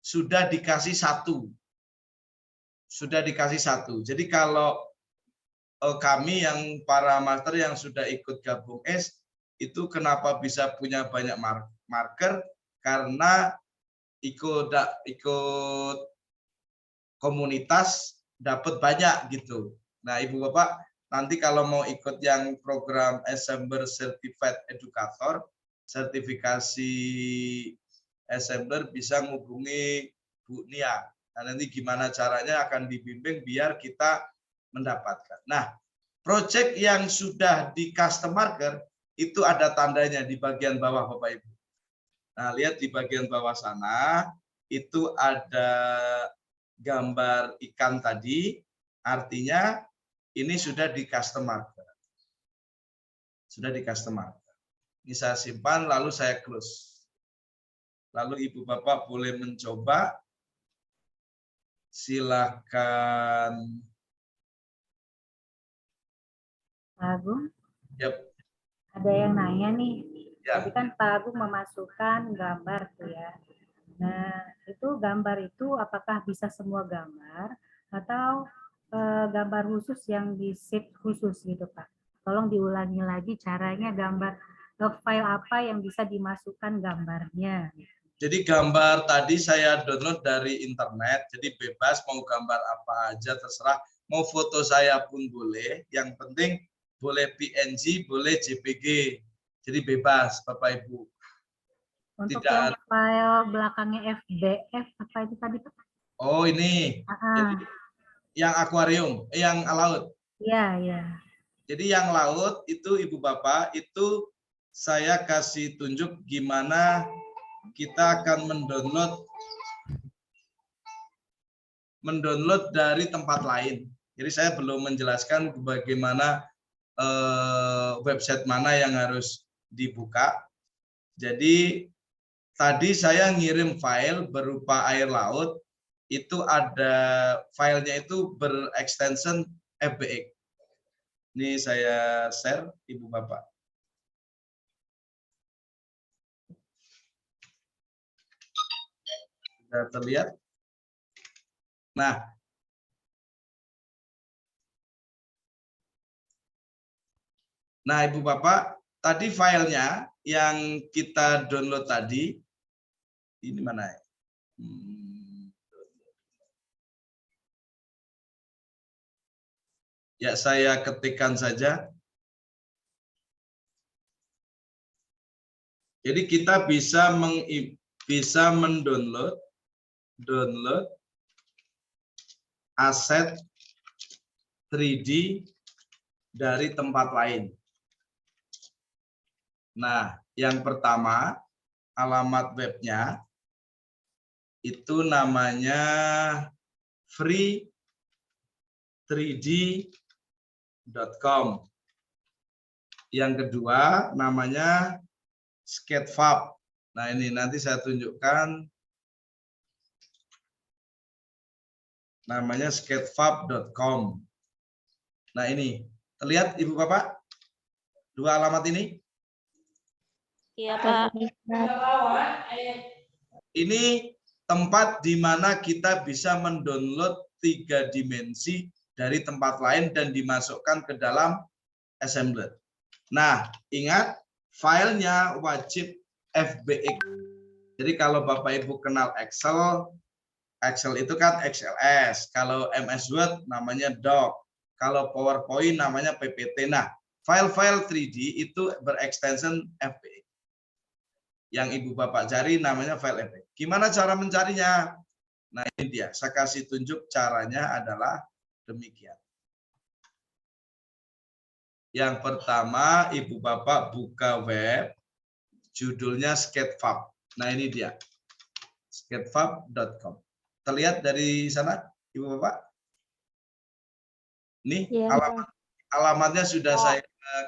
sudah dikasih 1. Sudah dikasih 1. Jadi kalau kami yang para master yang sudah ikut gabung itu kenapa bisa punya banyak marker? Karena ikut komunitas dapat banyak gitu. Nah, Ibu Bapak, nanti kalau mau ikut yang program Assembler Certified Educator, sertifikasi Assembler, bisa menghubungi Bu Nia. Nah, nanti gimana caranya akan dibimbing biar kita mendapatkan. Nah, project yang sudah di custom marker itu ada tandanya di bagian bawah Bapak Ibu. Nah, lihat di bagian bawah sana itu ada gambar ikan tadi, artinya ini sudah di custom marker. Sudah di custom marker. Ini saya simpan lalu saya close. Lalu Ibu Bapak boleh mencoba. Silakan. Pak Agung, Yep. ada yang nanya nih. Ya. Tadi kan Pak Agung memasukkan gambar tuh ya. Nah, itu gambar itu apakah bisa semua gambar atau gambar khusus yang di save khusus gitu Pak? Tolong diulangi lagi caranya gambar file apa yang bisa dimasukkan gambarnya. Jadi gambar tadi saya download dari internet, jadi bebas mau gambar apa aja terserah, mau foto saya pun boleh, yang penting boleh PNG, boleh JPG, jadi bebas Bapak Ibu. Untuk Tidak yang ada. file belakangnya FBF apa itu tadi Pak? Oh ini, jadi yang akuarium, yang laut. Iya, iya. Jadi yang laut itu Ibu Bapak, itu saya kasih tunjuk gimana kita akan mendownload dari tempat lain. Jadi saya belum menjelaskan bagaimana website mana yang harus dibuka. Jadi tadi saya ngirim file berupa air laut, itu ada filenya itu berekstension FBX. Ini saya share, Ibu Bapak. Sudah terlihat? Nah, Ibu Bapak, tadi filenya yang kita download tadi, ini mana ya? Ya, saya ketikkan saja. Jadi kita bisa mendownload aset 3D dari tempat lain. Nah, yang pertama, alamat webnya itu namanya free3d.com. Yang kedua namanya Sketchfab. Nah, ini nanti saya tunjukkan. Namanya sketchfab.com. Nah, ini terlihat Ibu Bapak? Dua alamat ini? Iya, Pak. Ini tempat di mana kita bisa mendownload 3 dimensi dari tempat lain dan dimasukkan ke dalam assembler. Nah, ingat filenya wajib FBX. Jadi kalau Bapak Ibu kenal Excel, Excel itu kan XLS. Kalau MS Word namanya doc. Kalau PowerPoint namanya PPT. Nah, file-file 3D itu berekstension FBX. Yang Ibu Bapak cari namanya file FBX. Gimana cara mencarinya? Nah, ini dia. Saya kasih tunjuk caranya adalah demikian. Yang pertama, Ibu Bapak buka web, judulnya Sketchfab. Nah, ini dia. Sketchfab.com. Terlihat dari sana, Ibu Bapak? Ini Ya. alamatnya sudah saya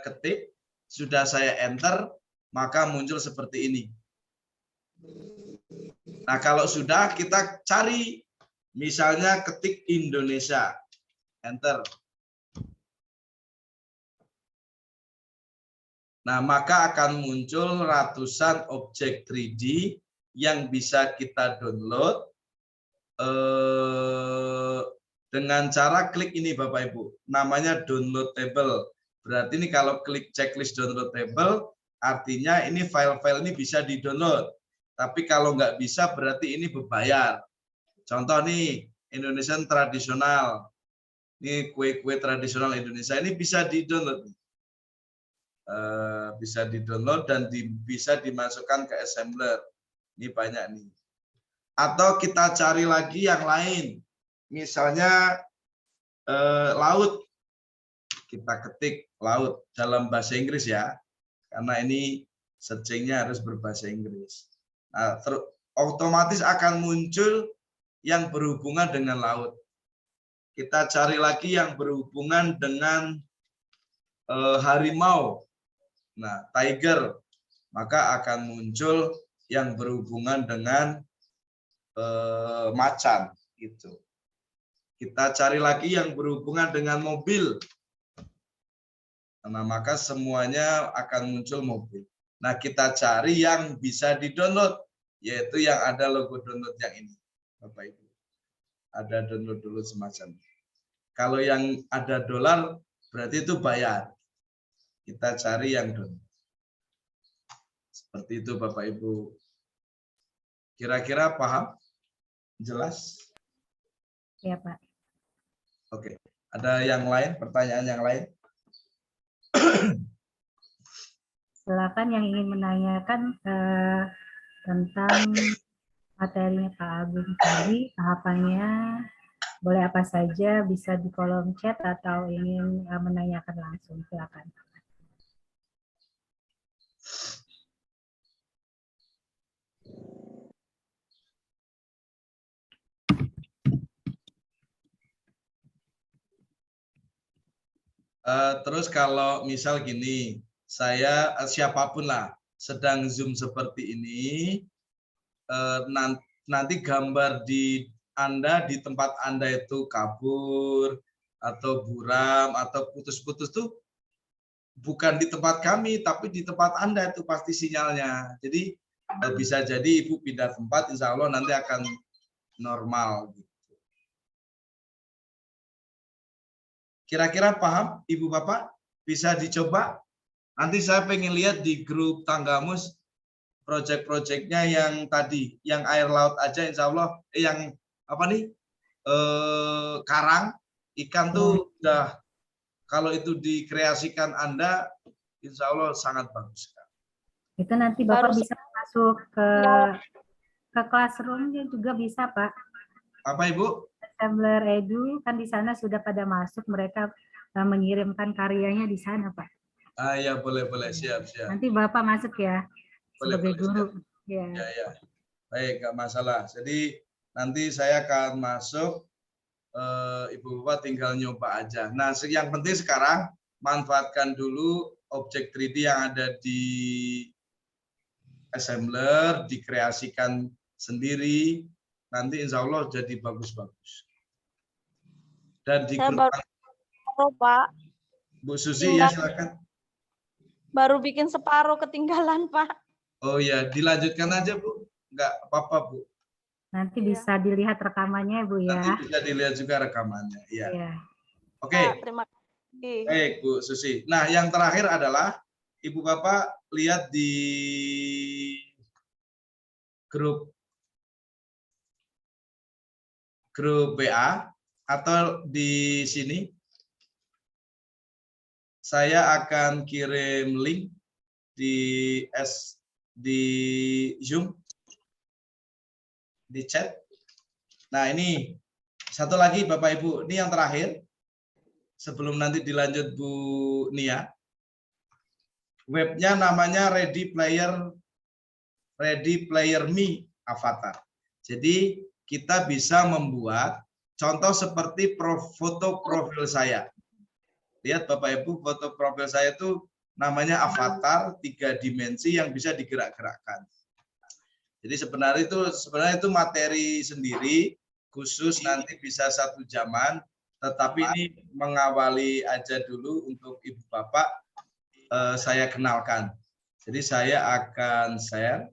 ketik, sudah saya enter, maka muncul seperti ini. Nah, kalau sudah kita cari, misalnya ketik Indonesia, enter. Nah, maka akan muncul ratusan objek 3D yang bisa kita download dengan cara klik ini Bapak Ibu. Namanya download table. Berarti ini kalau klik checklist download table, artinya ini file-file ini bisa di-download. Tapi kalau nggak bisa berarti ini berbayar. Contoh nih, Indonesian tradisional. Ini kue-kue tradisional Indonesia ini bisa di-download. Bisa di-download dan bisa dimasukkan ke assembler. Ini banyak nih. Atau kita cari lagi yang lain. Misalnya laut. Kita ketik laut dalam bahasa Inggris ya. Karena ini searching-nya harus berbahasa Inggris. Nah, otomatis akan muncul yang berhubungan dengan laut. Kita cari lagi yang berhubungan dengan harimau. Nah, tiger. Maka akan muncul yang berhubungan dengan macan gitu. Kita cari lagi yang berhubungan dengan mobil. Nah, maka semuanya akan muncul mobil. Nah, kita cari yang bisa di-download, yaitu yang ada logo download yang ini, Bapak Ibu. Ada download semacam ini. Kalau yang ada dolar, berarti itu bayar. Kita cari yang download. Seperti itu, Bapak Ibu. Kira-kira paham? Jelas? Ya, Pak. Oke. Ada yang lain? Pertanyaan yang lain? Silakan yang ingin menanyakan tentang materinya Pak Agung tadi, tahapannya boleh apa saja, bisa di kolom chat atau ingin menanyakan langsung, silakan. Terus kalau misal gini, saya siapapun lah sedang Zoom seperti ini, nanti gambar di Anda di tempat Anda itu kabur atau buram atau putus-putus tuh bukan di tempat kami, tapi di tempat Anda itu pasti sinyalnya. Jadi bisa jadi Ibu pindah tempat, insya Allah nanti akan normal. Kira-kira paham Ibu Bapak? Bisa dicoba? Nanti saya pengen lihat di grup Tanggamus proyek-proyeknya yang tadi, yang air laut aja insya Allah, yang apa nih, karang, ikan tuh udah, kalau itu dikreasikan Anda, insya Allah sangat bagus. Itu nanti Bapak bisa masuk ke classroom-nya juga bisa, Pak. Apa Ibu? Assembler Edu, kan di sana sudah pada masuk, mereka mengirimkan karyanya di sana, Pak. Ah ya, boleh, siap. Nanti Bapak masuk ya, sebagai guru. Ya. Baik, nggak masalah. Jadi nanti saya akan masuk, Ibu Bapak tinggal nyoba aja. Nah, yang penting sekarang manfaatkan dulu objek 3D yang ada di assembler, dikreasikan sendiri, nanti insya Allah jadi bagus-bagus. Dan di grup Pak. Bu Susi ya, silakan. Baru bikin separuh ketinggalan, Pak. Oh ya, dilanjutkan aja Bu, nggak apa-apa Bu. Nanti bisa dilihat rekamannya Bu ya. Nanti bisa dilihat juga rekamannya. Ya. Oke. Pak, terima kasih. Baik Bu Susi. Nah, yang terakhir adalah Ibu Bapak lihat di grup BA atau di sini. Saya akan kirim link di Zoom, di chat. Nah, ini satu lagi Bapak Ibu, ini yang terakhir. Sebelum nanti dilanjut Bu Nia. Webnya namanya Ready Player Me Avatar. Jadi kita bisa membuat contoh seperti foto profil saya. Lihat Bapak Ibu, foto profil saya itu namanya avatar 3 dimensi yang bisa digerak-gerakkan. Jadi sebenarnya itu materi sendiri, khusus nanti bisa 1 jaman, tetapi ini mengawali aja dulu untuk Ibu Bapak, saya kenalkan. Jadi saya akan share.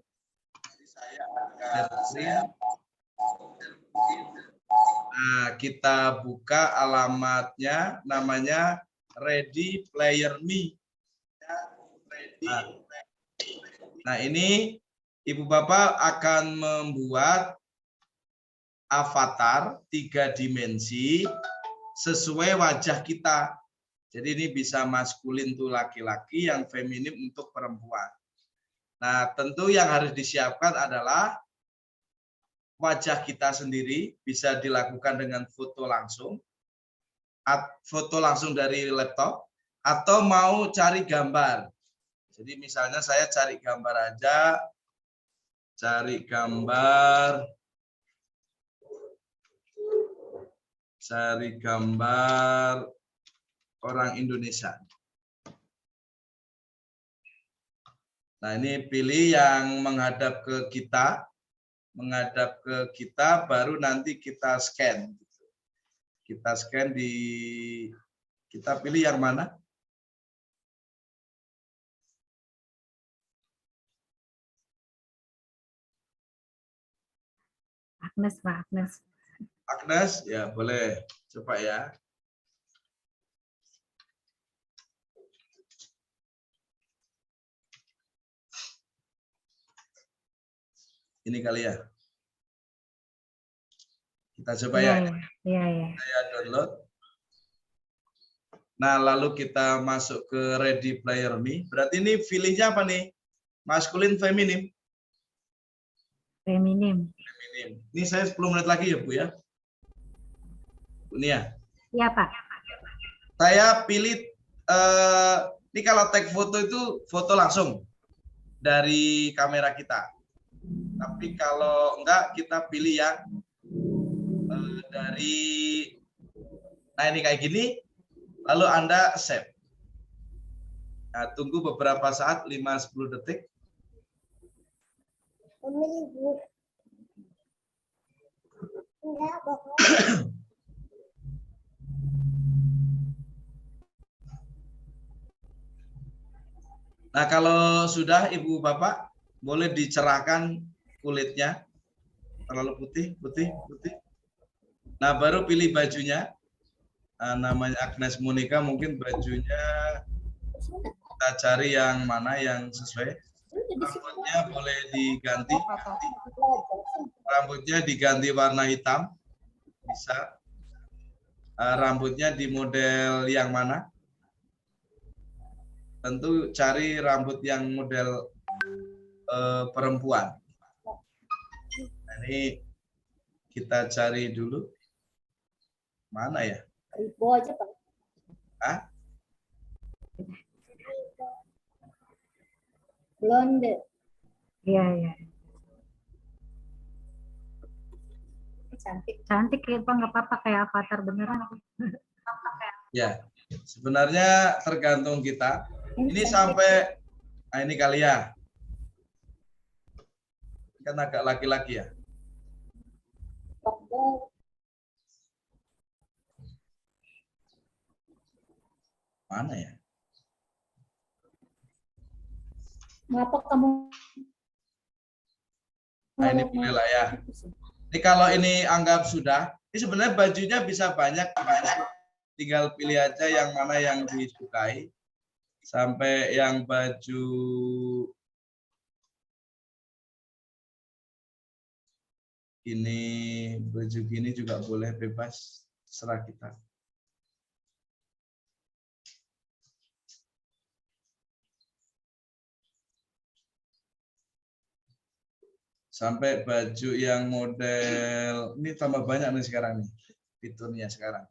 Nah, kita buka alamatnya, namanya Ready Player Me. Nah, ini Ibu Bapak akan membuat avatar 3 dimensi sesuai wajah kita. Jadi ini bisa maskulin untuk laki-laki, yang feminim untuk perempuan. Nah, tentu yang harus disiapkan adalah wajah kita sendiri, bisa dilakukan dengan foto langsung dari laptop, atau mau cari gambar. Jadi misalnya saya cari gambar aja, cari gambar orang Indonesia. Nah, ini pilih yang menghadap ke kita, baru nanti kita scan. Kita scan kita pilih yang mana? Agnes, Pak Agnes. Agnes, ya boleh. Coba ya. Ini kali ya. Kita coba ya. Iya. Saya download. Nah, lalu kita masuk ke Ready Player Me. Berarti ini pilihnya apa nih? Maskulin, feminim? Feminim. Ini saya 10 menit lagi ya, Bu ya. Bu Nia. Iya, Pak. Saya pilih, ini kalau tag foto itu foto langsung dari kamera kita. Tapi kalau enggak, kita pilih yang nah ini kayak gini, lalu Anda save. Nah, tunggu beberapa saat, 5-10 detik. Nah, kalau sudah Ibu Bapak, boleh dicerahkan kulitnya. Terlalu putih, putih, putih. Nah, baru pilih bajunya. Namanya Agnes Monica, mungkin bajunya kita cari yang mana yang sesuai. Rambutnya boleh diganti. Rambutnya diganti warna hitam. Bisa. Rambutnya di model yang mana? Tentu cari rambut yang model perempuan. Nah, ini kita cari dulu. Mana ya? Ribo aja, Pak. Hah? Blonde. Iya, iya. Cantik. Cantik ya Pak, nggak apa-apa kayak avatar beneran. Ya, sebenarnya tergantung kita. Ini sampai, nah ini kali ya. Kan agak laki-laki ya. Mana ya? Ngapa kamu? Nah ini boleh lah ya. Ini kalau ini anggap sudah, ini sebenarnya bajunya bisa banyak. Tinggal pilih aja yang mana yang disukai. Sampai yang baju ini, baju gini juga boleh, bebas. Serah kita. Sampai baju yang model, ini tambah banyak nih sekarang nih, fiturnya sekarang.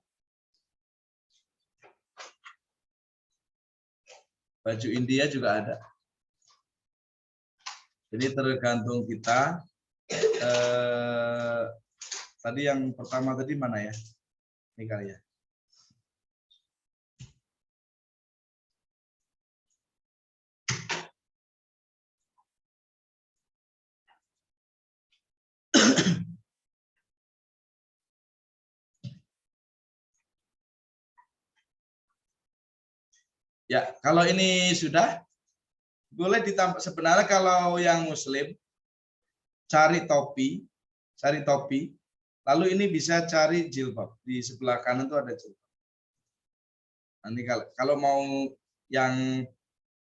Baju India juga ada. Jadi tergantung kita. Tadi yang pertama tadi mana ya? Ini kali ya. Ya, kalau ini sudah, boleh ditambah. Sebenarnya kalau yang Muslim, cari topi, lalu ini bisa cari jilbab. Di sebelah kanan itu ada jilbab. Nanti kalau mau yang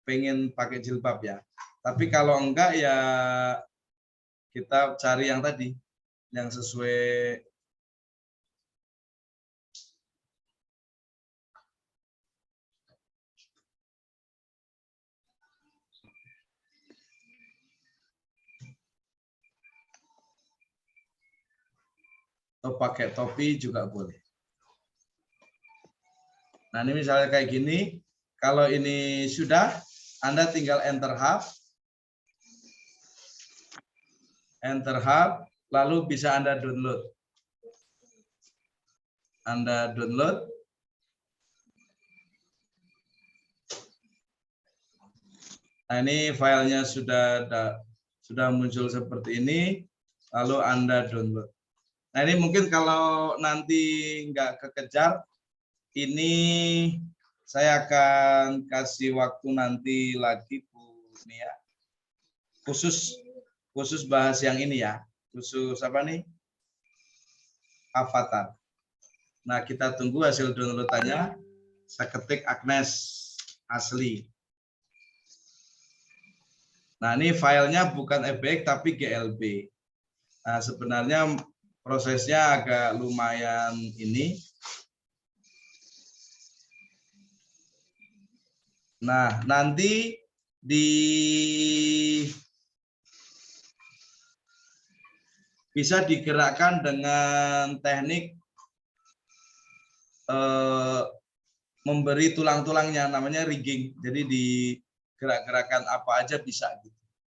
pengen pakai jilbab ya. Tapi kalau enggak ya kita cari yang tadi, yang sesuai. Atau pakai topi juga boleh. Nah ini misalnya kayak gini, kalau ini sudah, Anda tinggal enter hub, lalu bisa Anda download. Nah ini filenya sudah muncul seperti ini, lalu Anda download. Nah ini mungkin kalau nanti nggak kekejar, ini saya akan kasih waktu nanti lagi Bu Nia, khusus bahas yang ini ya, khusus apa nih? Avatar. Nah kita tunggu hasil downloadannya. Saya ketik Agnes asli. Nah ini filenya bukan EBX tapi GLB. Nah sebenarnya prosesnya agak lumayan ini. Nah, nanti bisa digerakkan dengan teknik memberi tulang-tulangnya, namanya rigging. Jadi digerak-gerakan apa aja bisa.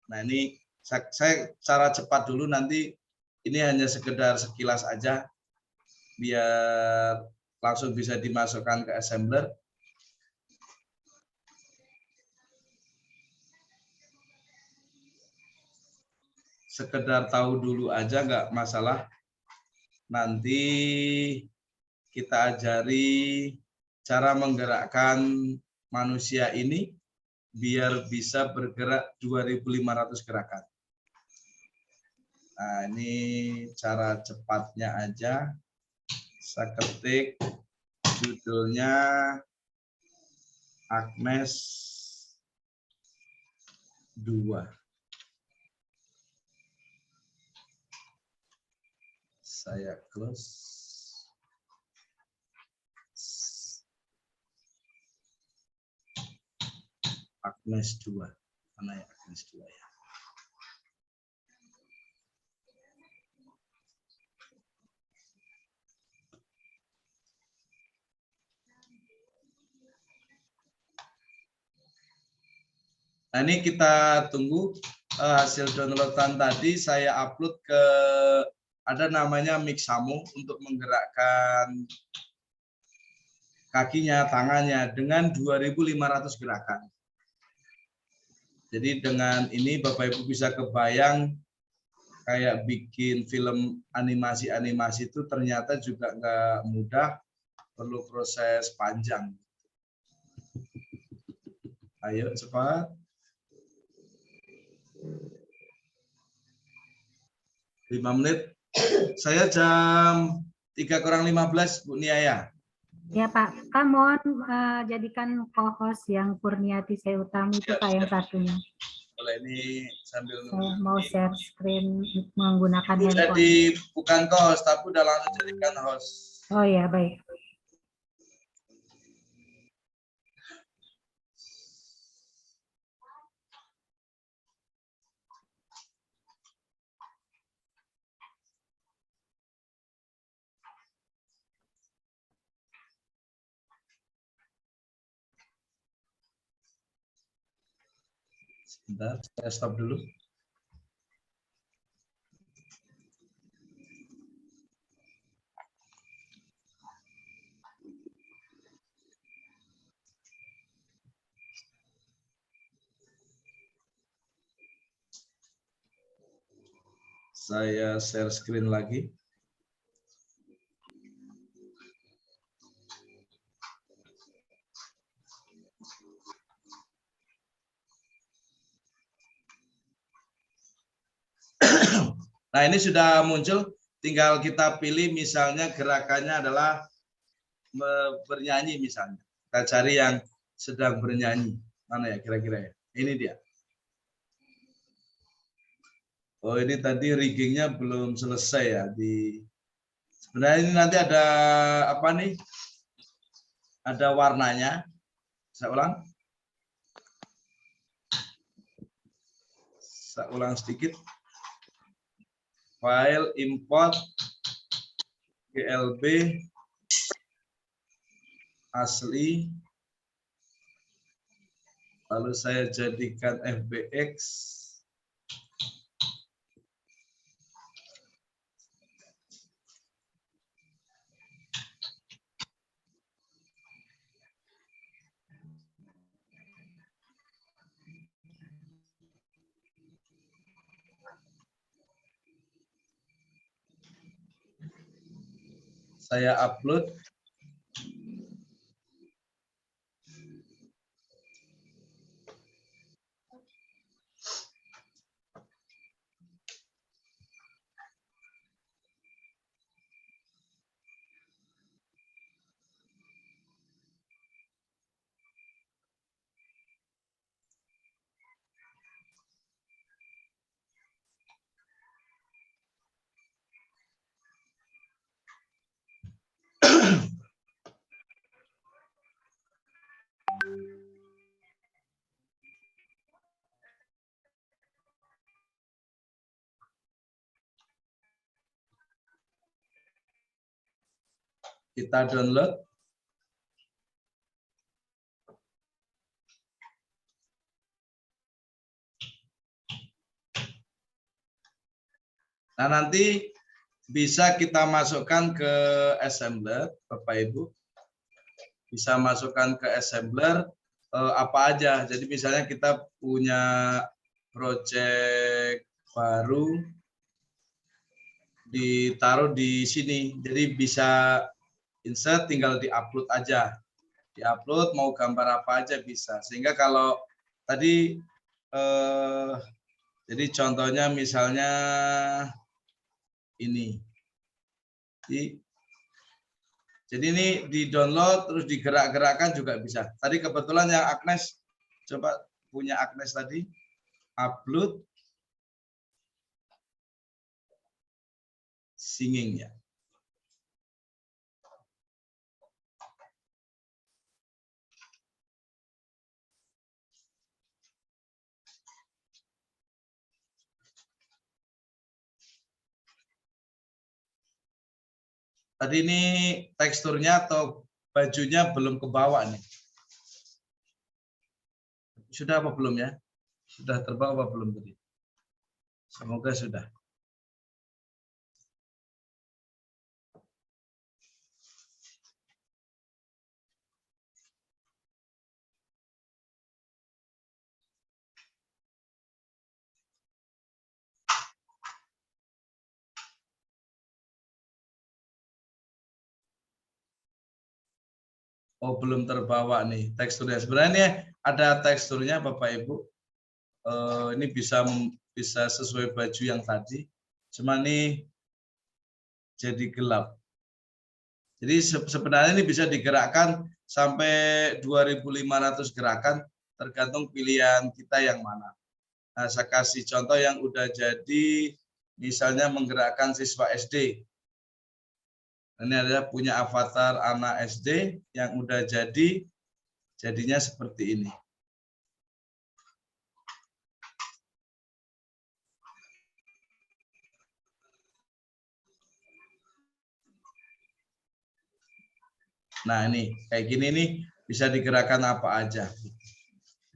Nah ini saya cara cepat dulu, nanti ini hanya sekedar sekilas aja, biar langsung bisa dimasukkan ke assembler. Sekedar tahu dulu aja, nggak masalah. nanti kita ajari cara menggerakkan manusia ini biar bisa bergerak 2.500 gerakan. Nah, ini cara cepatnya aja. Saya ketik judulnya Agnes 2. Saya close. Agnes 2. Mana ya Agnes 2 ya? Nah, ini kita tunggu hasil downloadan tadi. Saya upload ke ada namanya Mixamo untuk menggerakkan kakinya, tangannya dengan 2.500 gerakan. Jadi dengan ini Bapak Ibu bisa kebayang kayak bikin film animasi-animasi itu ternyata juga nggak mudah, perlu proses panjang. Ayo cepat. 5 menit. Saya jam 3:15 Bu Nia ya. Ya Pak, Kak mohon jadikan co-host yang Kurniati saya utama itu Pak yang satunya. Boleh, ini sambil Saya mau share screen menggunakan Itu handphone. jadi bukan co-host, tapi udah langsung jadikan host. Oh ya, baik. Sebentar, saya stop dulu. Saya share screen lagi. Nah, ini sudah muncul, tinggal kita pilih misalnya gerakannya adalah bernyanyi misalnya. Kita cari yang sedang bernyanyi. Mana ya kira-kira ya? Ini dia. Oh, ini tadi riggingnya belum selesai ya. Sebenarnya ini nanti ada apa nih? Ada warnanya. Saya ulang. Saya ulang sedikit. File import GLB asli, lalu saya jadikan FBX, saya upload. Kita download. Nah, nanti bisa kita masukkan ke assembler, Bapak Ibu. Bisa masukkan ke assembler apa aja. Jadi misalnya kita punya project baru ditaruh di sini. Jadi bisa insert, tinggal diupload aja. Diupload mau gambar apa aja bisa. Sehingga kalau tadi jadi contohnya misalnya ini. Jadi ini di-download terus digerak-gerakkan juga bisa. Tadi kebetulan yang Agnes, coba punya Agnes tadi, upload singing ya. Tadi ini teksturnya atau bajunya belum ke bawah nih. Sudah apa belum ya? Sudah terbawa apa belum tadi? Semoga sudah. Oh, belum terbawa nih teksturnya. Sebenarnya ada teksturnya Bapak Ibu. Ini bisa sesuai baju yang tadi. Cuma ini jadi gelap. Jadi sebenarnya ini bisa digerakkan sampai 2.500 gerakan, tergantung pilihan kita yang mana. Nah, saya kasih contoh yang udah jadi, misalnya menggerakkan siswa SD. Ini adalah punya avatar anak SD yang udah jadi, jadinya seperti ini. Nah, ini kayak gini nih bisa digerakkan apa aja.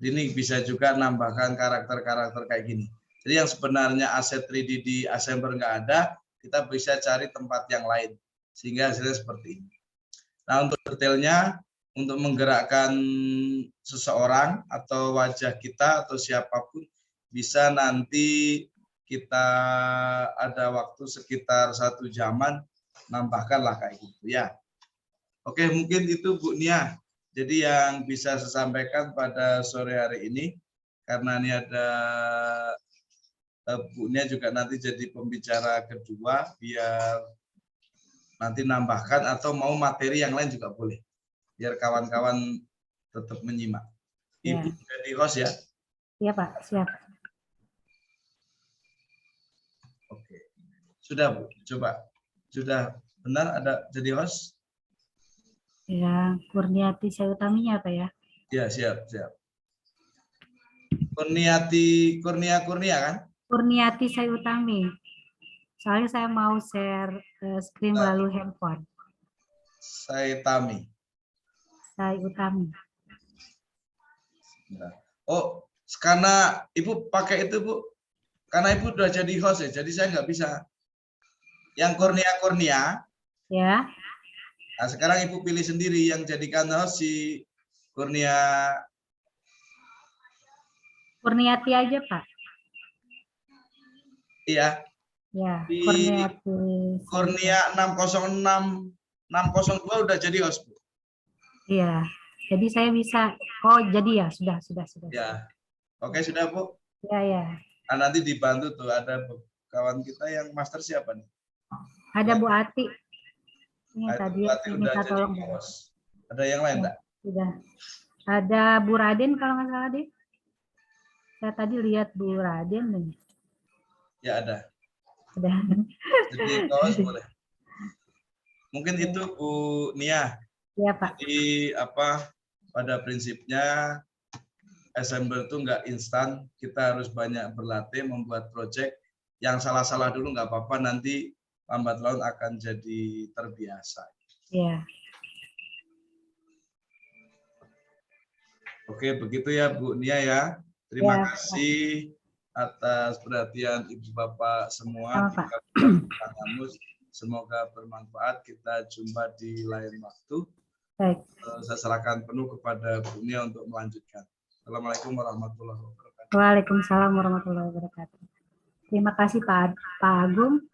Ini bisa juga nambahkan karakter-karakter kayak gini. Jadi yang sebenarnya aset 3D di Assembler nggak ada, kita bisa cari tempat yang lain. Sehingga hasilnya seperti ini. Nah, untuk detailnya, untuk menggerakkan seseorang atau wajah kita atau siapapun, bisa nanti kita ada waktu sekitar 1 jaman, nambahkanlah kayak gitu ya. Oke, mungkin itu Bu Nia. Jadi yang bisa saya sampaikan pada sore hari ini, karena ini ada Bu Nia juga nanti jadi pembicara kedua, biar nanti nambahkan atau mau materi yang lain juga boleh. Biar kawan-kawan tetap menyimak. Ibu jadi host ya? Iya Pak, siap. Oke. Sudah Bu, coba. Sudah benar ada jadi host? Ya, Kurniati Sayutaminya apa ya? Ya, siap, siap. Kurnia kan? Kurniati Sayutami. Soalnya saya mau share screen melalui handphone. Sayutami. Sayutami. Oh, karena Ibu pakai itu Bu, karena Ibu udah jadi host ya, jadi saya nggak bisa. Yang Kurnia. Ya. Nah, sekarang Ibu pilih sendiri yang jadikan host si Kurniati aja Pak. Iya. Ya, Di Kurniati. Kurnia 602 udah jadi host Bu. Iya. Jadi saya bisa. Oh, jadi ya, sudah. Ya. Oke, sudah Bu. Ya. Nah, nanti dibantu tuh ada kawan kita yang master siapa nih? Ada Bu Ati. Ini Nah, tadi udah minta jadi tolong. host. Ada yang lain enggak? Sudah. Ada Bu Raden kalau nggak salah deh. Saya tadi lihat Bu Raden nih. Ya ada. Sudah. Jadi host boleh. Mungkin itu Bu Nia. Iya Pak. Jadi pada prinsipnya Assembler itu nggak instan, kita harus banyak berlatih membuat project. Yang salah-salah dulu nggak apa-apa, nanti lambat laun akan jadi terbiasa. Iya. Oke, begitu ya Bu Nia ya. Terima kasih atas perhatian Ibu Bapak semua. Semoga bermanfaat. Kita jumpa di lain waktu. Baik. Saya serahkan penuh kepada Bu Nia untuk melanjutkan. Assalamualaikum warahmatullahi wabarakatuh. Waalaikumsalam warahmatullahi wabarakatuh. Terima kasih Pak Agung.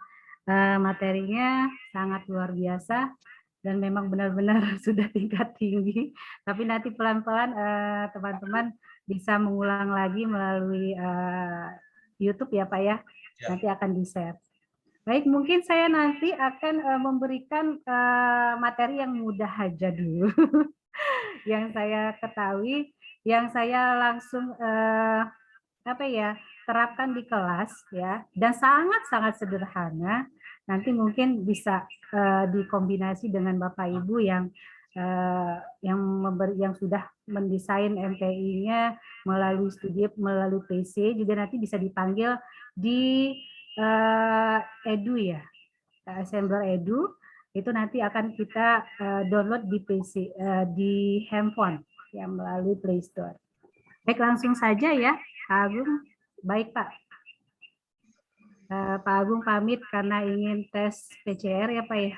Materinya sangat luar biasa dan memang benar-benar sudah tingkat tinggi. Tapi nanti pelan-pelan teman-teman bisa mengulang lagi melalui YouTube ya Pak ya. Nanti akan di-share. Baik, mungkin saya nanti akan memberikan materi yang mudah aja dulu. Yang saya ketahui, yang saya langsung terapkan di kelas ya, dan sangat-sangat sederhana. Nanti mungkin bisa dikombinasi dengan Bapak Ibu yang sudah mendesain MTI-nya melalui studi, melalui PC, juga nanti bisa dipanggil di Edu ya, Assembler Edu, itu nanti akan kita download di PC, di handphone ya, melalui Play Store. Baik, langsung saja ya, Pak Agung. Baik Pak. Pak Agung pamit karena ingin tes PCR ya Pak ya.